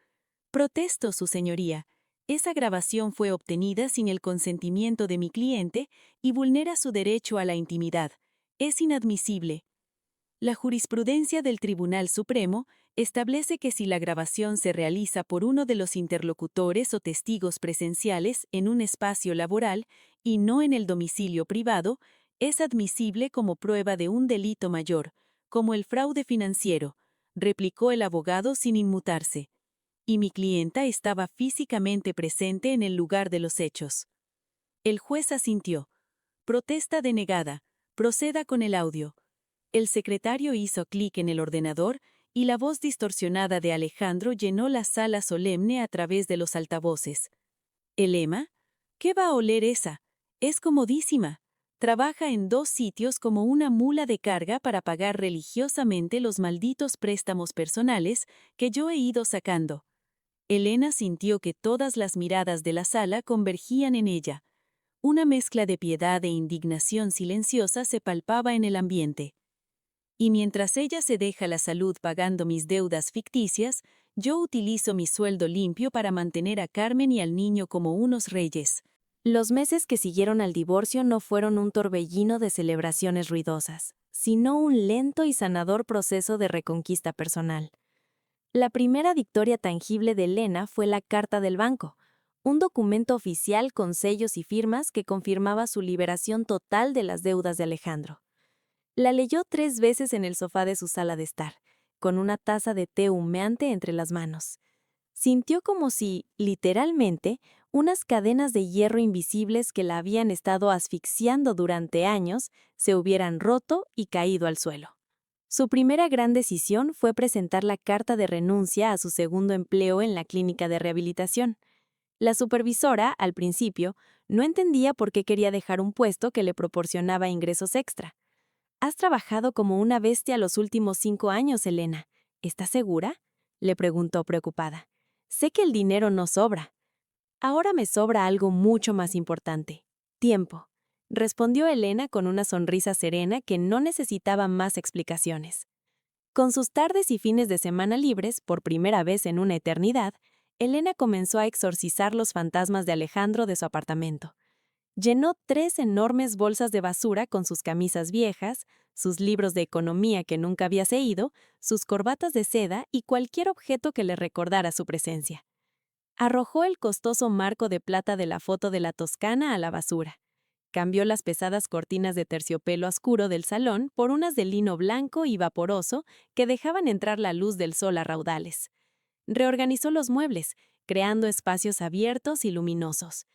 Protesto, su señoría. Esa grabación fue obtenida sin el consentimiento de mi cliente y vulnera su derecho a la intimidad. Es inadmisible. La jurisprudencia del Tribunal Supremo establece que si la grabación se realiza por uno de los interlocutores o testigos presenciales en un espacio laboral y no en el domicilio privado, es admisible como prueba de un delito mayor, como el fraude financiero, replicó el abogado sin inmutarse. Y mi clienta estaba físicamente presente en el lugar de los hechos. El juez asintió. Protesta denegada. Proceda con el audio. El secretario hizo clic en el ordenador y la voz distorsionada de Alejandro llenó la sala solemne a través de los altavoces. ¿Elema? ¿Qué va a oler esa? Es comodísima. Trabaja en 2 sitios como una mula de carga para pagar religiosamente los malditos préstamos personales que yo he ido sacando. Elena sintió que todas las miradas de la sala convergían en ella. Una mezcla de piedad e indignación silenciosa se palpaba en el ambiente. Y mientras ella se deja la salud pagando mis deudas ficticias, yo utilizo mi sueldo limpio para mantener a Carmen y al niño como unos reyes. Los meses que siguieron al divorcio no fueron un torbellino de celebraciones ruidosas, sino un lento y sanador proceso de reconquista personal. La primera victoria tangible de Elena fue la carta del banco, un documento oficial con sellos y firmas que confirmaba su liberación total de las deudas de Alejandro. La leyó 3 veces en el sofá de su sala de estar, con una taza de té humeante entre las manos. Sintió como si, literalmente, unas cadenas de hierro invisibles que la habían estado asfixiando durante años se hubieran roto y caído al suelo. Su primera gran decisión fue presentar la carta de renuncia a su segundo empleo en la clínica de rehabilitación. La supervisora, al principio, no entendía por qué quería dejar un puesto que le proporcionaba ingresos extra. «Has trabajado como una bestia los últimos 5 años, Elena. ¿Estás segura?», le preguntó preocupada. «Sé que el dinero no sobra». «Ahora me sobra algo mucho más importante. Tiempo», respondió Elena con una sonrisa serena que no necesitaba más explicaciones. Con sus tardes y fines de semana libres, por primera vez en una eternidad, Elena comenzó a exorcizar los fantasmas de Alejandro de su apartamento. Llenó 3 enormes bolsas de basura con sus camisas viejas, sus libros de economía que nunca había leído, sus corbatas de seda y cualquier objeto que le recordara su presencia. Arrojó el costoso marco de plata de la foto de la Toscana a la basura. Cambió las pesadas cortinas de terciopelo oscuro del salón por unas de lino blanco y vaporoso que dejaban entrar la luz del sol a raudales. Reorganizó los muebles, creando espacios abiertos y luminosos.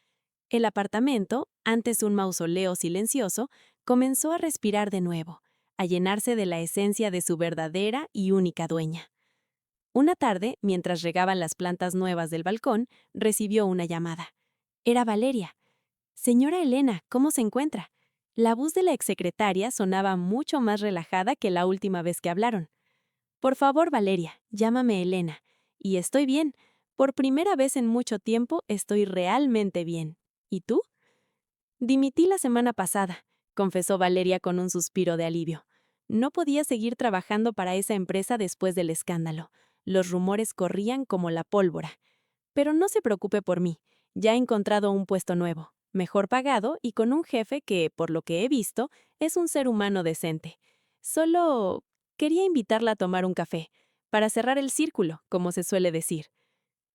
El apartamento, antes un mausoleo silencioso, comenzó a respirar de nuevo, a llenarse de la esencia de su verdadera y única dueña. Una tarde, mientras regaban las plantas nuevas del balcón, recibió una llamada. Era Valeria. «Señora Elena, ¿cómo se encuentra?». La voz de la exsecretaria sonaba mucho más relajada que la última vez que hablaron. «Por favor, Valeria, llámame Elena. Y estoy bien. Por primera vez en mucho tiempo estoy realmente bien. ¿Y tú?». «Dimití la semana pasada», confesó Valeria con un suspiro de alivio. No podía seguir trabajando para esa empresa después del escándalo. Los rumores corrían como la pólvora. «Pero no se preocupe por mí. Ya he encontrado un puesto nuevo, mejor pagado y con un jefe que, por lo que he visto, es un ser humano decente. Solo quería invitarla a tomar un café, para cerrar el círculo, como se suele decir».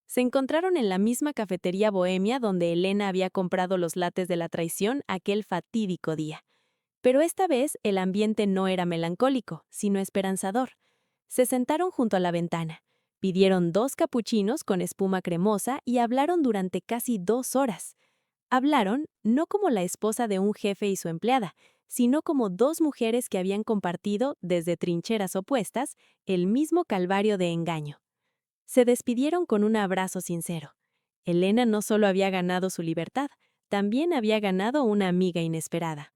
Se encontraron en la misma cafetería bohemia donde Elena había comprado los lates de la traición aquel fatídico día. Pero esta vez el ambiente no era melancólico, sino esperanzador. Se sentaron junto a la ventana, pidieron 2 capuchinos con espuma cremosa y hablaron durante casi 2 horas. Hablaron no como la esposa de un jefe y su empleada, sino como 2 mujeres que habían compartido, desde trincheras opuestas, el mismo calvario de engaño. Se despidieron con un abrazo sincero. Elena no solo había ganado su libertad, también había ganado una amiga inesperada.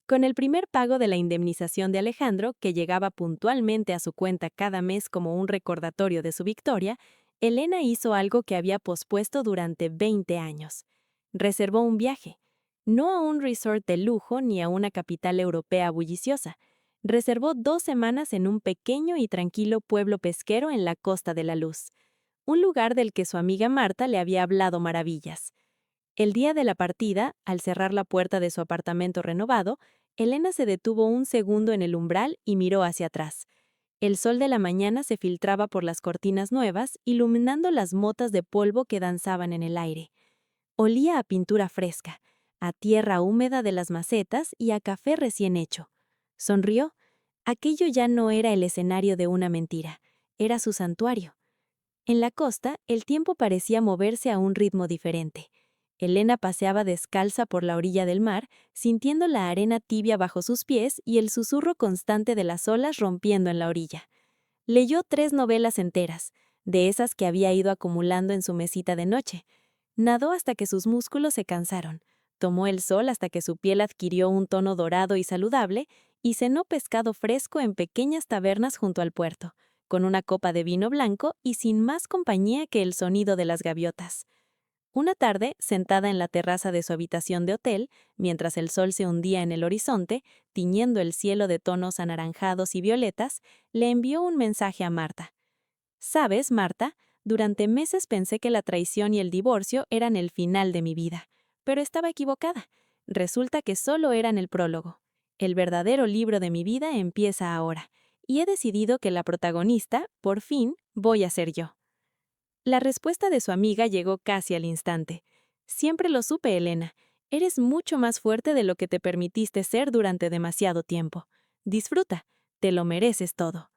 Con el primer pago de la indemnización de Alejandro, que llegaba puntualmente a su cuenta cada mes como un recordatorio de su victoria, Elena hizo algo que había pospuesto durante 20 años. Reservó un viaje, no a un resort de lujo ni a una capital europea bulliciosa. Reservó 2 semanas en un pequeño y tranquilo pueblo pesquero en la Costa de la Luz. un lugar del que su amiga Marta le había hablado maravillas. El día de la partida, al cerrar la puerta de su apartamento renovado, Elena se detuvo un segundo en el umbral y miró hacia atrás. El sol de la mañana se filtraba por las cortinas nuevas, iluminando las motas de polvo que danzaban en el aire. Olía a pintura fresca, a tierra húmeda de las macetas y a café recién hecho. Sonrió. Aquello ya no era el escenario de una mentira, era su santuario. En la costa, el tiempo parecía moverse a un ritmo diferente. Elena paseaba descalza por la orilla del mar, sintiendo la arena tibia bajo sus pies y el susurro constante de las olas rompiendo en la orilla. Leyó 3 novelas enteras, de esas que había ido acumulando en su mesita de noche. Nadó hasta que sus músculos se cansaron, tomó el sol hasta que su piel adquirió un tono dorado y saludable, y cenó pescado fresco en pequeñas tabernas junto al puerto, con una copa de vino blanco y sin más compañía que el sonido de las gaviotas. Una tarde, sentada en la terraza de su habitación de hotel, mientras el sol se hundía en el horizonte, tiñendo el cielo de tonos anaranjados y violetas, le envió un mensaje a Marta. «¿Sabes, Marta? Durante meses pensé que la traición y el divorcio eran el final de mi vida, pero estaba equivocada. Resulta que solo eran el prólogo. El verdadero libro de mi vida empieza ahora, y he decidido que la protagonista, por fin, voy a ser yo». La respuesta de su amiga llegó casi al instante. «Siempre lo supe, Elena. Eres mucho más fuerte de lo que te permitiste ser durante demasiado tiempo. Disfruta, te lo mereces todo».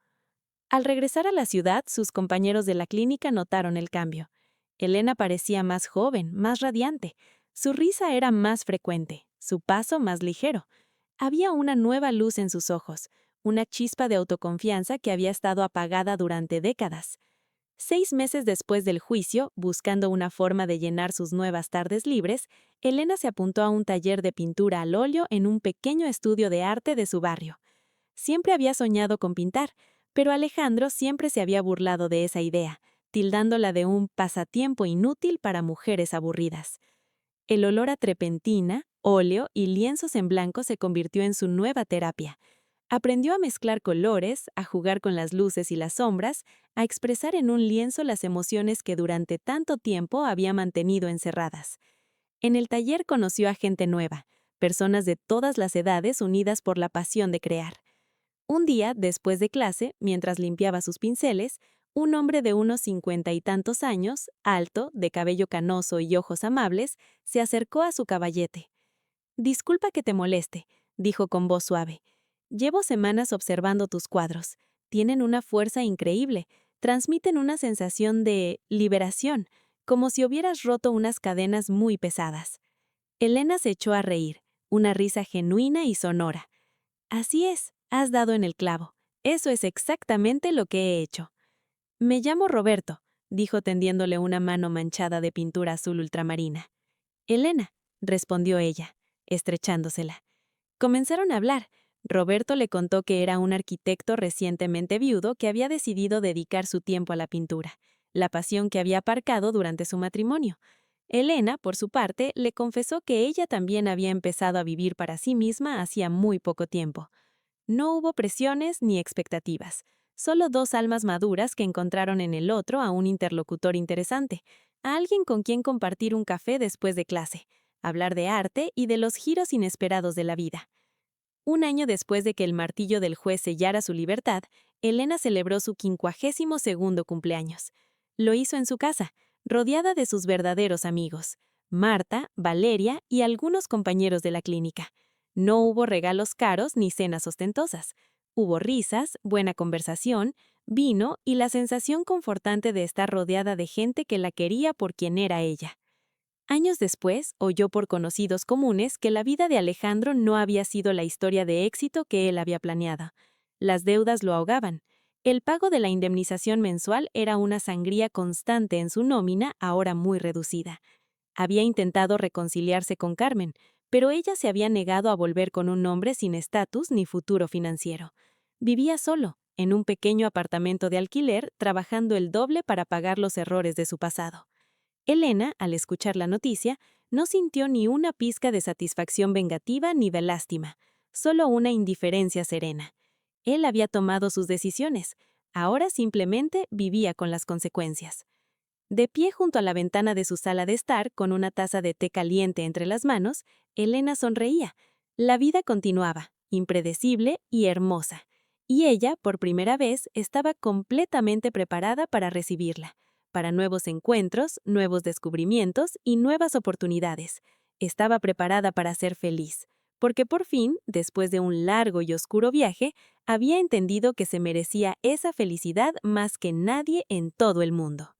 Al regresar a la ciudad, sus compañeros de la clínica notaron el cambio. Elena parecía más joven, más radiante. Su risa era más frecuente, su paso más ligero. Había una nueva luz en sus ojos, una chispa de autoconfianza que había estado apagada durante décadas. 6 meses después del juicio, buscando una forma de llenar sus nuevas tardes libres, Elena se apuntó a un taller de pintura al óleo en un pequeño estudio de arte de su barrio. Siempre había soñado con pintar, pero Alejandro siempre se había burlado de esa idea, tildándola de un pasatiempo inútil para mujeres aburridas. El olor a trepentina, óleo y lienzos en blanco se convirtió en su nueva terapia. Aprendió a mezclar colores, a jugar con las luces y las sombras, a expresar en un lienzo las emociones que durante tanto tiempo había mantenido encerradas. En el taller conoció a gente nueva, personas de todas las edades unidas por la pasión de crear. Un día, después de clase, mientras limpiaba sus pinceles, un hombre de unos 50 y tantos años, alto, de cabello canoso y ojos amables, se acercó a su caballete. «Disculpa que te moleste», dijo con voz suave. «Llevo semanas observando tus cuadros. Tienen una fuerza increíble, transmiten una sensación de liberación, como si hubieras roto unas cadenas muy pesadas». Elena se echó a reír, una risa genuina y sonora. «Así es, has dado en el clavo. Eso es exactamente lo que he hecho». «Me llamo Roberto», dijo tendiéndole una mano manchada de pintura azul ultramarina. «Elena», respondió ella, estrechándosela. Comenzaron a hablar. Roberto le contó que era un arquitecto recientemente viudo que había decidido dedicar su tiempo a la pintura, la pasión que había aparcado durante su matrimonio. Elena, por su parte, le confesó que ella también había empezado a vivir para sí misma hacía muy poco tiempo. No hubo presiones ni expectativas, solo 2 almas maduras que encontraron en el otro a un interlocutor interesante, a alguien con quien compartir un café después de clase, hablar de arte y de los giros inesperados de la vida. Un año después de que el martillo del juez sellara su libertad, Elena celebró su 52º cumpleaños. Lo hizo en su casa, rodeada de sus verdaderos amigos, Marta, Valeria y algunos compañeros de la clínica. No hubo regalos caros ni cenas ostentosas. Hubo risas, buena conversación, vino y la sensación confortante de estar rodeada de gente que la quería por quien era ella. Años después, oyó por conocidos comunes que la vida de Alejandro no había sido la historia de éxito que él había planeado. Las deudas lo ahogaban. El pago de la indemnización mensual era una sangría constante en su nómina, ahora muy reducida. Había intentado reconciliarse con Carmen, pero ella se había negado a volver con un hombre sin estatus ni futuro financiero. Vivía solo, en un pequeño apartamento de alquiler, trabajando el doble para pagar los errores de su pasado. Elena, al escuchar la noticia, no sintió ni una pizca de satisfacción vengativa ni de lástima, solo una indiferencia serena. Él había tomado sus decisiones, ahora simplemente vivía con las consecuencias. De pie junto a la ventana de su sala de estar, con una taza de té caliente entre las manos, Elena sonreía. La vida continuaba, impredecible y hermosa, y ella, por primera vez, estaba completamente preparada para recibirla, para nuevos encuentros, nuevos descubrimientos y nuevas oportunidades. Estaba preparada para ser feliz, porque por fin, después de un largo y oscuro viaje, había entendido que se merecía esa felicidad más que nadie en todo el mundo.